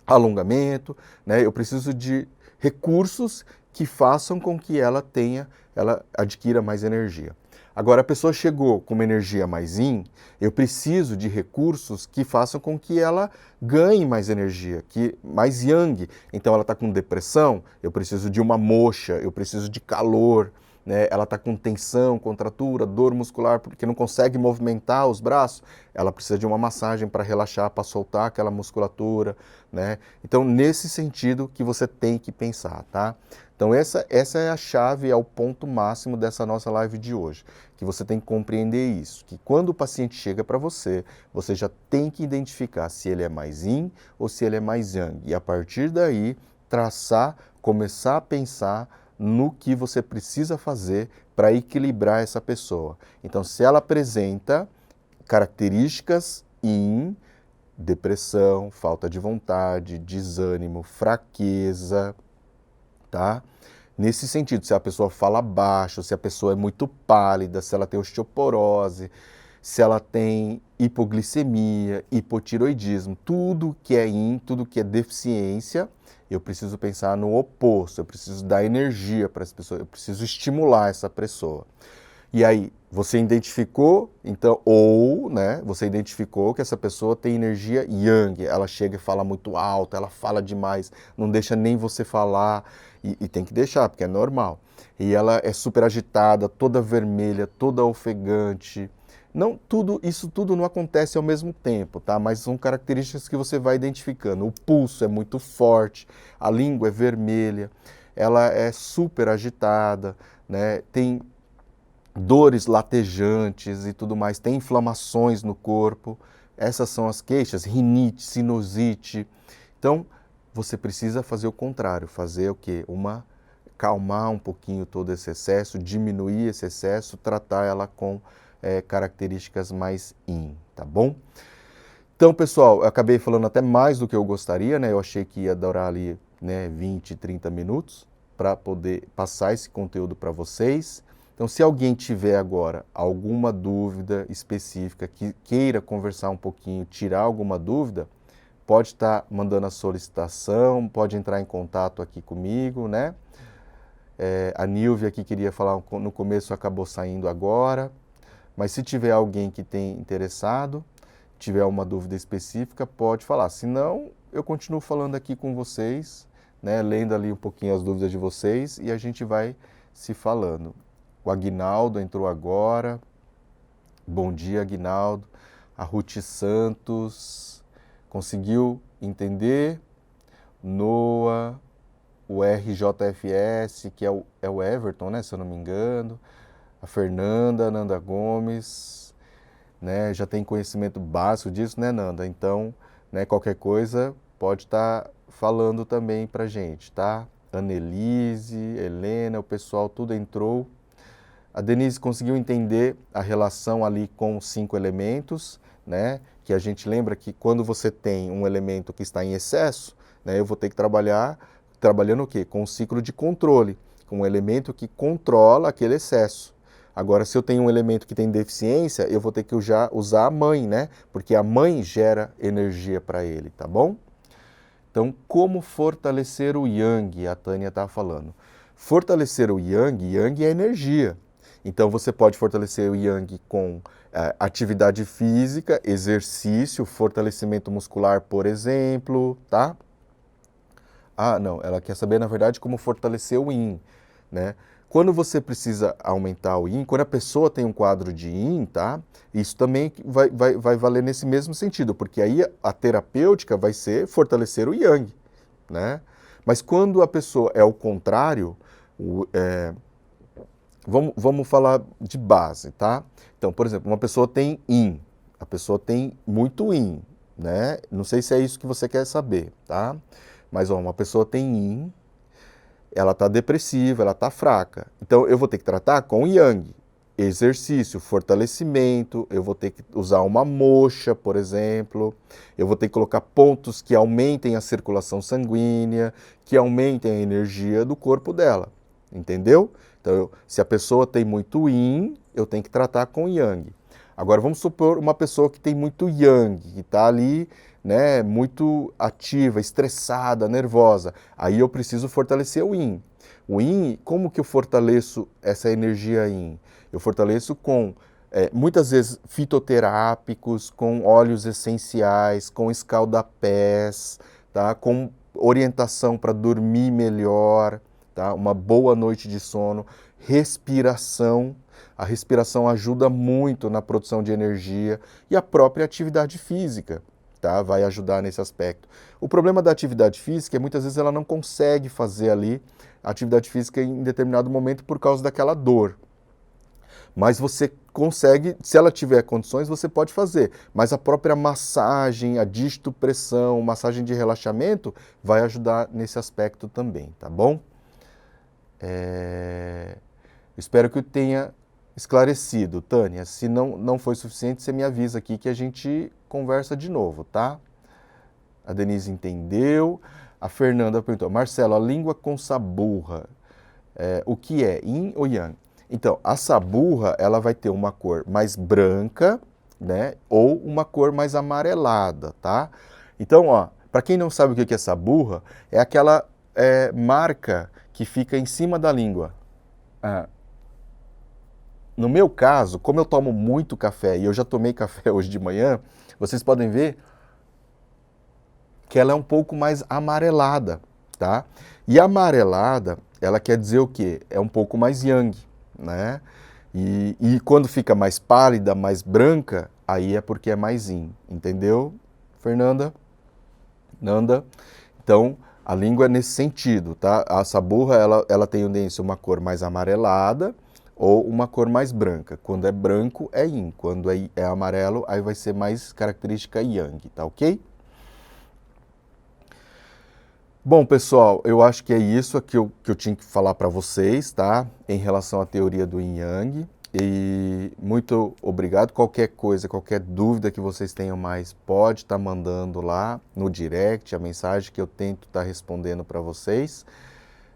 alongamento, né? Eu preciso de recursos que façam com que ela adquira mais energia. Agora, a pessoa chegou com uma energia mais yin, eu preciso de recursos que façam com que ela ganhe mais energia, mais yang. Então, ela está com depressão, eu preciso de uma moxa, eu preciso de calor, né? Ela está com tensão, contratura, dor muscular, porque não consegue movimentar os braços, ela precisa de uma massagem para relaxar, para soltar aquela musculatura, né? Então, nesse sentido que você tem que pensar, tá? Então, essa é a chave, é o ponto máximo dessa nossa live de hoje, que você tem que compreender isso, que quando o paciente chega para você, você já tem que identificar se ele é mais yin ou se ele é mais yang, e a partir daí, começar a pensar no que você precisa fazer para equilibrar essa pessoa. Então, se ela apresenta características yin, depressão, falta de vontade, desânimo, fraqueza, tá? Nesse sentido, se a pessoa fala baixo, se a pessoa é muito pálida, se ela tem osteoporose, se ela tem hipoglicemia, hipotiroidismo, tudo que é yin, tudo que é deficiência, eu preciso pensar no oposto, eu preciso dar energia para essa pessoa, eu preciso estimular essa pessoa. E aí, você identificou, então, você identificou que essa pessoa tem energia yang, ela chega e fala muito alto, ela fala demais, não deixa nem você falar, e tem que deixar, porque é normal. E ela é super agitada, toda vermelha, toda ofegante. Não, isso tudo não acontece ao mesmo tempo, tá? Mas são características que você vai identificando. O pulso é muito forte, a língua é vermelha, ela é super agitada, né? Tem dores latejantes e tudo mais, tem inflamações no corpo. Essas são as queixas, rinite, sinusite. Então, você precisa fazer o contrário, fazer o quê? Calmar um pouquinho todo esse excesso, diminuir esse excesso, tratar ela com características mais yin, tá bom? Então, pessoal, eu acabei falando até mais do que eu gostaria, né? Eu achei que ia durar ali, né, 20, 30 minutos para poder passar esse conteúdo para vocês. Então, se alguém tiver agora alguma dúvida específica, que queira conversar um pouquinho, tirar alguma dúvida, pode estar mandando a solicitação, pode entrar em contato aqui comigo, né? A Nilvia aqui queria falar no começo, acabou saindo agora. Mas se tiver alguém que tem interessado, tiver uma dúvida específica, pode falar. Se não, eu continuo falando aqui com vocês, né? Lendo ali um pouquinho as dúvidas de vocês e a gente vai se falando. O Aguinaldo entrou agora. Bom dia, Aguinaldo. A Ruth Santos conseguiu entender. Noah, o RJFS, que é o Everton, né, se eu não me engano. A Fernanda, Nanda Gomes, né, já tem conhecimento básico disso, né, Nanda? Então, né, qualquer coisa pode estar falando também pra gente, tá? Annelise, Helena, o pessoal tudo entrou. A Denise conseguiu entender a relação ali com os 5 elementos, né? Que a gente lembra que quando você tem um elemento que está em excesso, né, eu vou ter que trabalhando o quê? Com o ciclo de controle, com um elemento que controla aquele excesso. Agora, se eu tenho um elemento que tem deficiência, eu vou ter que usar a mãe, né? Porque a mãe gera energia para ele, tá bom? Então, como fortalecer o yang? A Tânia está falando. Fortalecer o yang é energia. Então, você pode fortalecer o yang com atividade física, exercício, fortalecimento muscular, por exemplo, tá? Ah, não, ela quer saber, na verdade, como fortalecer o yin, né? Quando você precisa aumentar o yin, quando a pessoa tem um quadro de yin, tá? Isso também vai valer nesse mesmo sentido, porque aí a terapêutica vai ser fortalecer o yang, né? Mas quando a pessoa é o contrário, vamos falar de base, tá? Então, por exemplo, uma pessoa tem yin, a pessoa tem muito yin, né? Não sei se é isso que você quer saber, tá? Mas ó, uma pessoa tem yin, ela está depressiva, ela está fraca. Então eu vou ter que tratar com yang. Exercício, fortalecimento, eu vou ter que usar uma moxa, por exemplo, eu vou ter que colocar pontos que aumentem a circulação sanguínea, que aumentem a energia do corpo dela, entendeu? Então, se a pessoa tem muito yin, eu tenho que tratar com yang. Agora, vamos supor uma pessoa que tem muito yang, que está ali, né, muito ativa, estressada, nervosa. Aí eu preciso fortalecer o yin. O yin, como que eu fortaleço essa energia yin? Eu fortaleço com, muitas vezes, fitoterápicos, com óleos essenciais, com escaldapés, tá? Com orientação para dormir melhor, tá? Uma boa noite de sono, respiração. A respiração ajuda muito na produção de energia e a própria atividade física, tá? Vai ajudar nesse aspecto. O problema da atividade física é muitas vezes ela não consegue fazer ali a atividade física em determinado momento por causa daquela dor. Mas você consegue, se ela tiver condições, você pode fazer. Mas a própria massagem, a distopressão, massagem de relaxamento, vai ajudar nesse aspecto também, tá bom? Espero que eu tenha esclarecido, Tânia. Se não foi suficiente, você me avisa aqui que a gente conversa de novo, tá? A Denise entendeu. A Fernanda perguntou, Marcelo, a língua com saburra, o que é, yin ou yang? Então, a saburra, ela vai ter uma cor mais branca, né, ou uma cor mais amarelada, tá? Então, ó, para quem não sabe o que é saburra, é aquela marca que fica em cima da língua. No meu caso, como eu tomo muito café, e eu já tomei café hoje de manhã, vocês podem ver que ela é um pouco mais amarelada, tá? E amarelada, ela quer dizer o quê? É um pouco mais yang, né? E quando fica mais pálida, mais branca, aí é porque é mais yin, entendeu, Fernanda? Nanda? Então, a língua é nesse sentido, tá? A saburra, ela tem tendência uma cor mais amarelada ou uma cor mais branca. Quando é branco, é yin. Quando é amarelo, aí vai ser mais característica yang, tá ok? Bom, pessoal, eu acho que é isso que eu tinha que falar para vocês, tá? Em relação à teoria do Yin Yang. E muito obrigado. Qualquer coisa, qualquer dúvida que vocês tenham mais, pode estar mandando lá no direct, a mensagem que eu tento estar respondendo para vocês.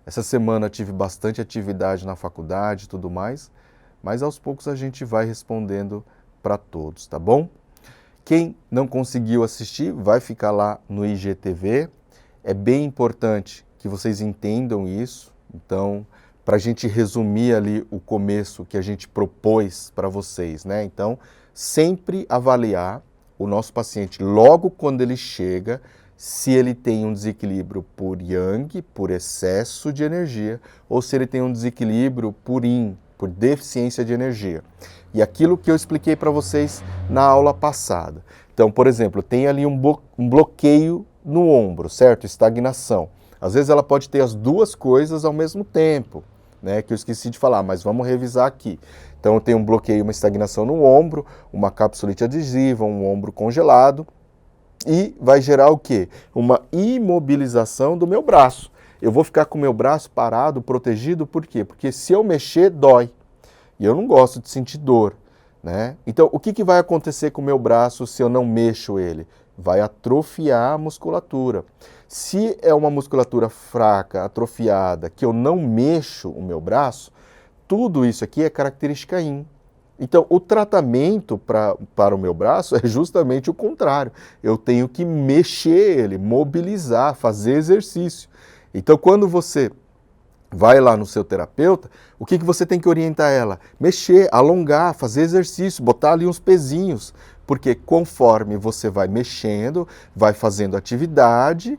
Essa semana tive bastante atividade na faculdade e tudo mais, mas aos poucos a gente vai respondendo para todos, tá bom? Quem não conseguiu assistir, vai ficar lá no IGTV. É bem importante que vocês entendam isso. Então, para a gente resumir ali o começo que a gente propôs para vocês, né? Então, sempre avaliar o nosso paciente logo quando ele chega, se ele tem um desequilíbrio por yang, por excesso de energia, ou se ele tem um desequilíbrio por yin, por deficiência de energia. E aquilo que eu expliquei para vocês na aula passada. Então, por exemplo, tem ali um bloqueio no ombro, certo? Estagnação. Às vezes ela pode ter as duas coisas ao mesmo tempo, né? Que eu esqueci de falar, mas vamos revisar aqui. Então eu tenho um bloqueio, uma estagnação no ombro, uma capsulite adesiva, um ombro congelado e vai gerar o quê? Uma imobilização do meu braço. Eu vou ficar com o meu braço parado, protegido, por quê? Porque se eu mexer, dói. E eu não gosto de sentir dor, né? Então, o que vai acontecer com o meu braço se eu não mexo ele? Vai atrofiar a musculatura. Se é uma musculatura fraca, atrofiada, que eu não mexo o meu braço, tudo isso aqui é característica yin. Então, o tratamento para o meu braço é justamente o contrário. Eu tenho que mexer ele, mobilizar, fazer exercício. Então, quando você vai lá no seu terapeuta, o que você tem que orientar ela? Mexer, alongar, fazer exercício, botar ali uns pezinhos. Porque conforme você vai mexendo, vai fazendo atividade,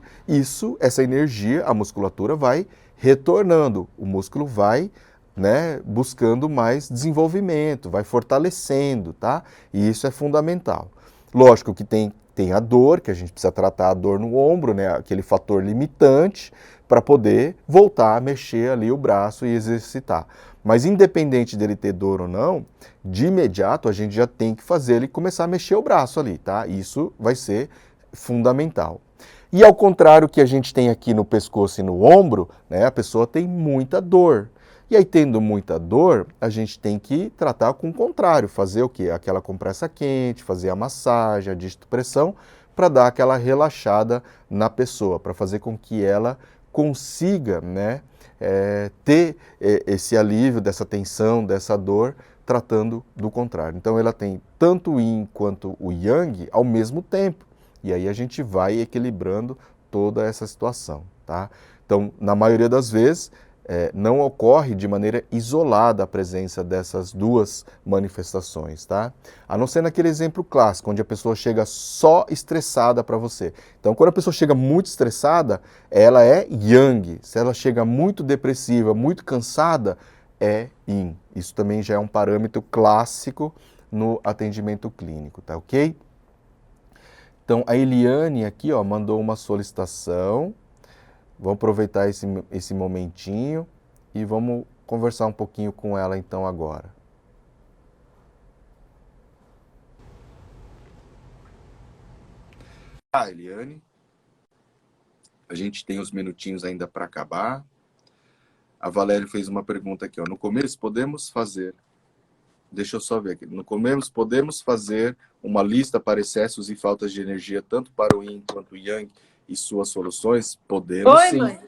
essa energia, a musculatura vai retornando. O músculo vai, né, buscando mais desenvolvimento, vai fortalecendo, tá? E isso é fundamental. Lógico que tem a dor, que a gente precisa tratar a dor no ombro, né, aquele fator limitante, para poder voltar a mexer ali o braço e exercitar. Mas independente dele ter dor ou não, de imediato a gente já tem que fazer ele começar a mexer o braço ali, tá? Isso vai ser fundamental. E ao contrário que a gente tem aqui no pescoço e no ombro, né, a pessoa tem muita dor. E aí, tendo muita dor, a gente tem que tratar com o contrário, fazer o quê? Aquela compressa quente, fazer a massagem, a distopressão, para dar aquela relaxada na pessoa, para fazer com que ela consiga, né, ter esse alívio dessa tensão, dessa dor, tratando do contrário. Então ela tem tanto o yin quanto o yang ao mesmo tempo. E aí a gente vai equilibrando toda essa situação, tá? Então, na maioria das vezes, não ocorre de maneira isolada a presença dessas duas manifestações, tá? A não ser naquele exemplo clássico, onde a pessoa chega só estressada para você. Então, quando a pessoa chega muito estressada, ela é yang. Se ela chega muito depressiva, muito cansada, é yin. Isso também já é um parâmetro clássico no atendimento clínico, tá ok? Então, a Eliane aqui, ó, mandou uma solicitação. Vamos aproveitar esse momentinho e vamos conversar um pouquinho com ela então agora. Eliane, a gente tem uns minutinhos ainda para acabar. A Valéria fez uma pergunta aqui, ó. No começo podemos fazer, deixa eu só ver aqui, no começo podemos fazer uma lista para excessos e faltas de energia, tanto para o Yin quanto o Yang e suas soluções? Podemos. Oi, sim. Mãe.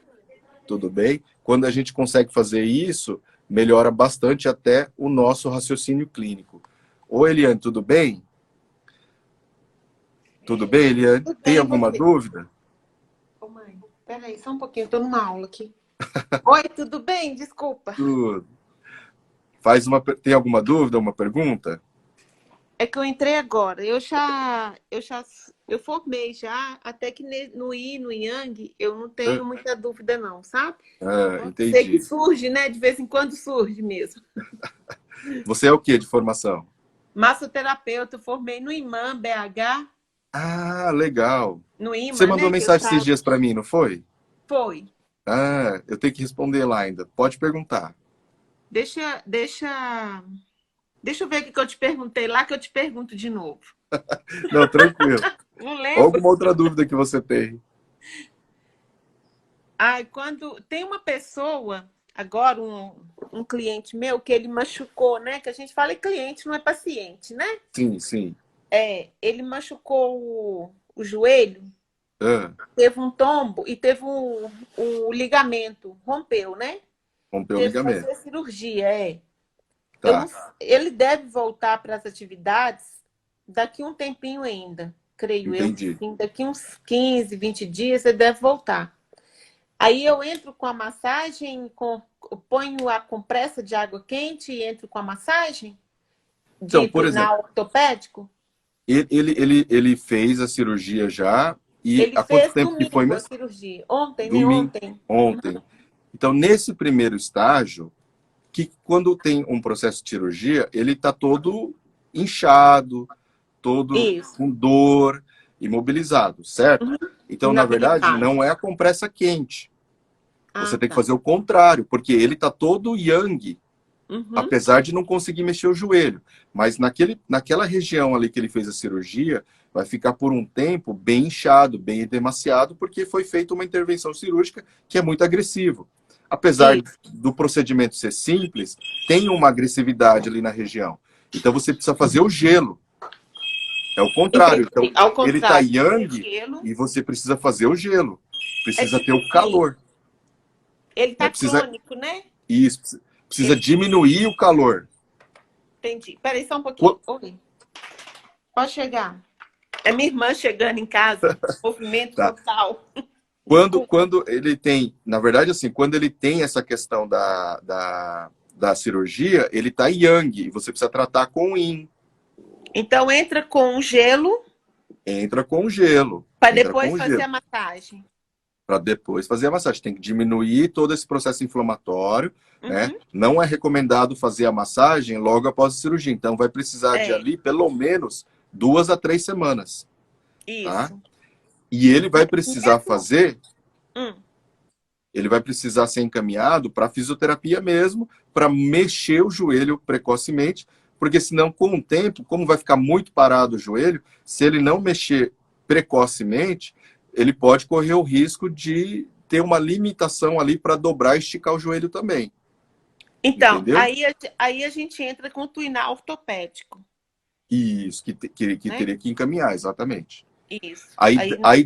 Tudo bem? Quando a gente consegue fazer isso, melhora bastante até o nosso raciocínio clínico. Oi, Eliane, tudo bem? Tudo bem, Eliane? Tudo Tem bem, alguma dúvida? Ô, mãe, peraí, só um pouquinho, eu tô numa aula aqui. Oi, tudo bem? Desculpa. Tudo. Tem alguma dúvida, uma pergunta? É que eu entrei agora. Eu formei já, até que no Yin, no Yang, eu não tenho muita dúvida não, sabe? Entendi. Sei que surge, né? De vez em quando surge mesmo. Você é o que de formação? Massoterapeuta, eu formei no IMAN, BH. Ah, legal. No IMAN, Você mandou mensagem esses dias para mim, não foi? Foi. Ah, eu tenho que responder lá ainda. Pode perguntar. Deixa eu ver o que eu te perguntei lá, que eu te pergunto de novo. Não, tranquilo. Não lembro. Alguma outra dúvida que você tem? Quando tem uma pessoa, agora um cliente meu, que ele machucou, né? Que a gente fala cliente, não é paciente, né? Sim, sim. Ele machucou o joelho, teve um tombo e teve o ligamento, rompeu, né? Rompeu o ligamento. Teve que fazer cirurgia, Tá. Ele deve voltar para as atividades daqui um tempinho ainda, creio Entendi. eu. Sim, daqui uns 15, 20 dias ele deve voltar. Aí eu entro com a massagem, ponho a compressa de água quente e entro com a massagem Então, por exemplo, ortopédico. Ele fez a cirurgia já e ele há quanto tempo que foi mesmo? A cirurgia. Ontem, Domingo, né? Ontem. Então, nesse primeiro estágio, que quando tem um processo de cirurgia, ele está todo inchado, todo com dor, imobilizado, certo? Então, na verdade, não é a compressa quente. Você tem que fazer o contrário, porque ele está todo yang, apesar de não conseguir mexer o joelho. Mas naquela região ali que ele fez a cirurgia, vai ficar por um tempo bem inchado, bem edemaciado, porque foi feita uma intervenção cirúrgica que é muito agressivo. Apesar do procedimento ser simples, tem uma agressividade ali na região. Então você precisa fazer o gelo. É o contrário. Então, ele está yang e você precisa fazer o gelo. Precisa ter o calor. Ele está crônico, né? Isso. Precisa diminuir o calor. Entendi. Peraí só um pouquinho. Oi. Pode chegar. É minha irmã chegando em casa. Movimento total. Quando ele tem, na verdade, assim, quando ele tem essa questão da cirurgia, ele está yang e você precisa tratar com yin. Então entra com gelo. Entra com gelo. Para depois fazer a massagem. Para depois fazer a massagem. Tem que diminuir todo esse processo inflamatório, né? Não é recomendado fazer a massagem logo após a cirurgia. Então vai precisar de ali pelo menos 2 a 3 semanas. Isso. Tá? E ele vai precisar fazer, ele vai precisar ser encaminhado para fisioterapia mesmo, para mexer o joelho precocemente, porque senão, com o tempo, como vai ficar muito parado o joelho, se ele não mexer precocemente, ele pode correr o risco de ter uma limitação ali para dobrar e esticar o joelho também. Então, Entendeu? aí a gente entra com o tuinar ortopédico, Isso, que né? teria que encaminhar, exatamente. Isso. Aí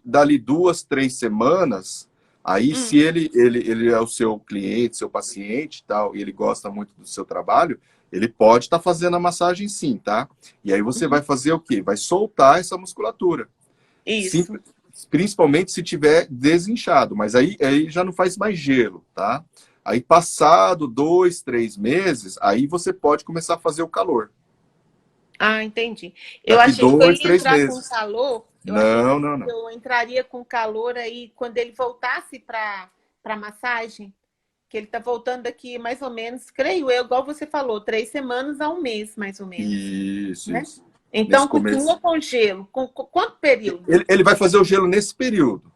dali 2, 3 semanas, aí Hum, se ele é o seu cliente, seu paciente e tal, e ele gosta muito do seu trabalho, ele pode estar fazendo a massagem sim, tá? E aí você vai fazer o quê? Vai soltar essa musculatura. Sim, isso. principalmente se tiver desinchado, mas aí já não faz mais gelo, tá? Aí passado 2, 3 meses, aí você pode começar a fazer o calor. Ah, entendi. Eu Daqui achei que eu dois, ia três entrar com meses. calor. Eu achei que Não, não, não. eu entraria com calor aí quando ele voltasse para massagem, que ele está voltando aqui mais ou menos, creio eu, igual você falou, 3 semanas a um mês, mais ou menos, Isso, né? isso. Então, Nesse começo. continua com gelo. Com quanto período Ele vai fazer o gelo nesse período,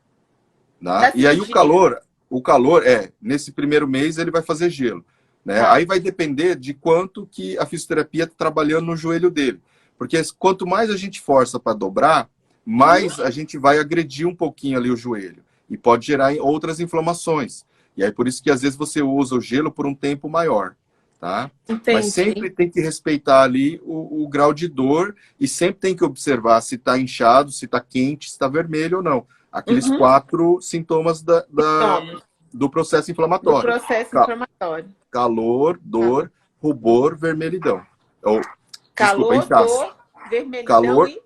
tá? da E aí cirurgia? o calor nesse primeiro mês ele vai fazer gelo, né? Tá. Aí vai depender de quanto que a fisioterapia está trabalhando no joelho dele. Porque quanto mais a gente força para dobrar, Uhum, mais a gente vai agredir um pouquinho ali o joelho. E pode gerar outras inflamações. E aí por isso que às vezes você usa o gelo por um tempo maior, tá? Mas entendi. sempre tem que respeitar ali o grau de dor e sempre tem que observar se está inchado, se está quente, se está vermelho ou não. Aqueles Uhum. 4 sintomas Toma, do processo do inflamatório. processo inflamatório. Calor, Calor, dor, rubor, vermelhidão. Ou, desculpa, calor, inchaço. dor, vermelhidão Calor, e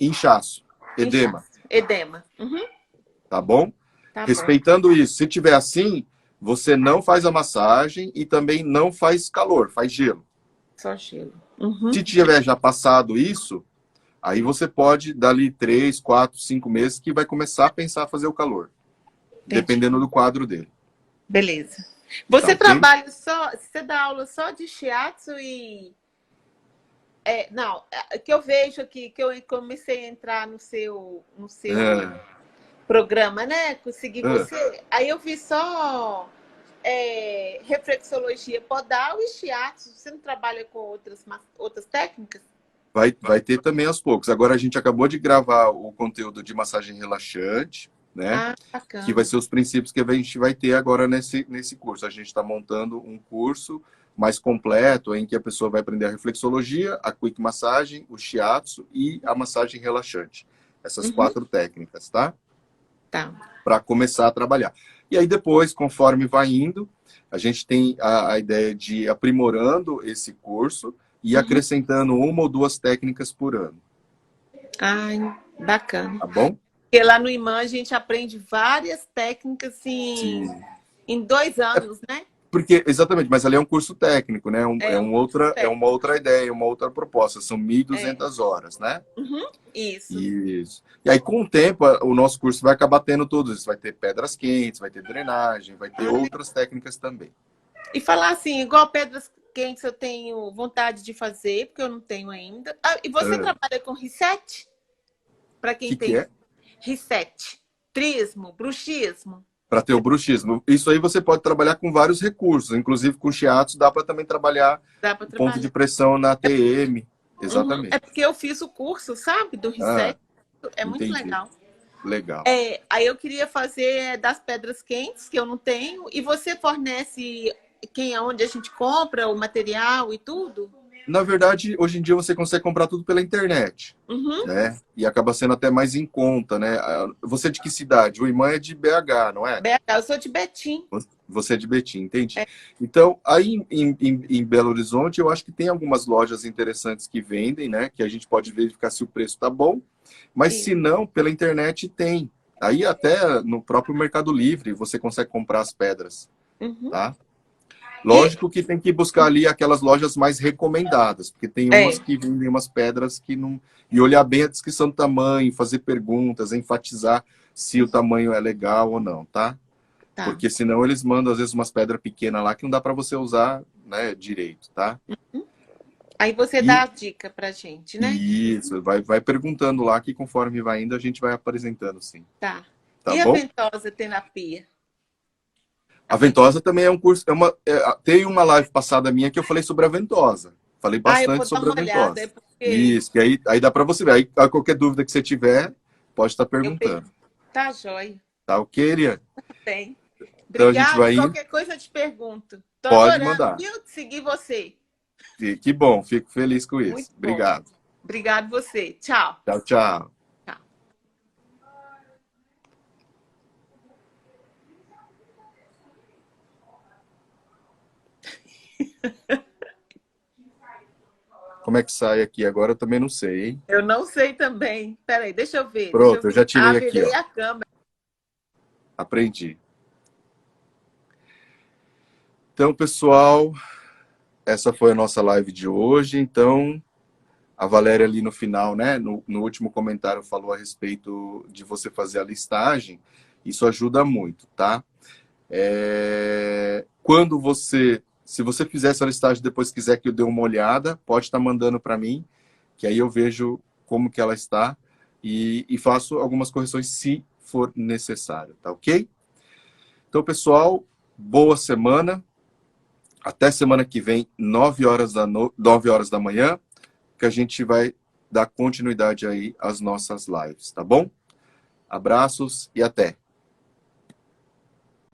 inchaço, edema, inchaço. Edema. Uhum, tá bom? tá bom. Respeitando isso. Se tiver assim, você não faz a massagem e também não faz calor, faz gelo. Só gelo. Uhum, Se tiver já passado isso, aí você pode, dali 3, 4, 5 meses, que vai começar a pensar a fazer o calor, entendi. dependendo do quadro dele. Beleza. Tá Você ok? trabalha só, você dá aula só de shiatsu e não, que eu vejo aqui que eu comecei a entrar no seu Ah, programa, né? Consegui ah. você. Aí eu vi só reflexologia podal e shiatsu. Você não trabalha com outras técnicas? Vai ter também aos poucos. Agora a gente acabou de gravar o conteúdo de massagem relaxante, né? Ah, Que vai bacana. ser os princípios que a gente vai ter agora nesse curso. A gente está montando um curso mais completo em que a pessoa vai aprender a reflexologia, a quick massagem, o shiatsu e a massagem relaxante. Essas Uhum, 4 técnicas, tá? tá. Para começar a trabalhar. E aí depois, conforme vai indo, a gente tem a ideia de ir aprimorando esse curso e Uhum. acrescentando 1 ou 2 técnicas por ano, Ai, bacana. tá bom? Porque lá no IMã a gente aprende várias técnicas Sim. em 2 anos, né? Porque, exatamente, mas ali é um curso técnico, né? É um curso É uma técnico. outra ideia, uma outra proposta. São mil e É. duzentas horas, né? Uhum, isso. Isso. E aí, com o tempo, o nosso curso vai acabar tendo tudo isso. Vai ter pedras quentes, vai ter drenagem, vai ter Ah, outras técnicas também. e falar assim, igual pedras quentes eu tenho vontade de fazer, porque eu não tenho ainda. Ah, e você O trabalha com reset? Para quem que tem é? reset, trismo, bruxismo. Para ter o bruxismo. Isso aí você pode trabalhar com vários recursos, inclusive com shiatsu dá para também trabalhar Dá para ponto de trabalhar. pressão na TM. Uhum, é Exatamente. porque eu fiz o curso, sabe, do Ah, reset. É muito entendi. legal. Legal. Aí eu queria fazer das pedras quentes, que eu não tenho, e você fornece onde a gente compra o material e tudo? Na verdade, hoje em dia você consegue comprar tudo pela internet, Uhum. né? E acaba sendo até mais em conta, né? Você é de que cidade? O irmão é de BH, não é? BH, eu sou de Betim. Você é de Betim, entendi. É. Então, aí em Belo Horizonte, eu acho que tem algumas lojas interessantes que vendem, né? Que a gente pode verificar se o preço tá bom. Mas se Isso. não, pela internet tem. Aí até no próprio Mercado Livre você consegue comprar as pedras, Uhum. tá? E, Lógico que tem que buscar ali aquelas lojas mais recomendadas, porque tem umas é, que vendem umas pedras que não. E olhar bem a descrição do tamanho, fazer perguntas, enfatizar se o tamanho é legal ou não, tá? tá. Porque senão eles mandam às vezes umas pedras pequenas lá que não dá para você usar, né, direito, tá? Aí você dá E a dica pra gente, né? isso, vai perguntando lá que conforme vai indo a gente vai apresentando, sim. Tá. Tá E a bom? ventosa terapia? A A ventosa. ventosa também é um curso, tem uma live passada minha que eu falei sobre a ventosa. Falei Ah, eu bastante vou dar sobre a uma olhada, é ventosa. porque Isso, que aí dá para você ver. Aí qualquer dúvida que você tiver, pode estar Eu perguntando. Tá joia. Tá ok, Eliane? Tem. Então a gente Obrigada. vai indo. Qualquer coisa eu te pergunto. Tô Pode adorando, mandar. viu? De seguir você. Que bom, fico feliz com Muito isso. bom. Obrigado. Obrigado você. Tchau. Tchau, tchau. Tchau. Como é que sai aqui agora? Eu também não sei, hein? Eu não sei também. Peraí, deixa eu ver. Deixa eu Pronto, eu ver. já tirei aqui, Virei ó. a câmera. Aprendi. Então, pessoal, essa foi a nossa live de hoje. Então, a Valéria ali no final, né, no último comentário falou a respeito de você fazer a listagem. Isso ajuda muito, tá? Quando se você fizer essa listagem e depois quiser que eu dê uma olhada, pode estar mandando para mim, que aí eu vejo como que ela está e faço algumas correções se for necessário, tá ok? Então, pessoal, boa semana. Até semana que vem, 9 horas da manhã, que a gente vai dar continuidade aí às nossas lives, tá bom? Abraços e até!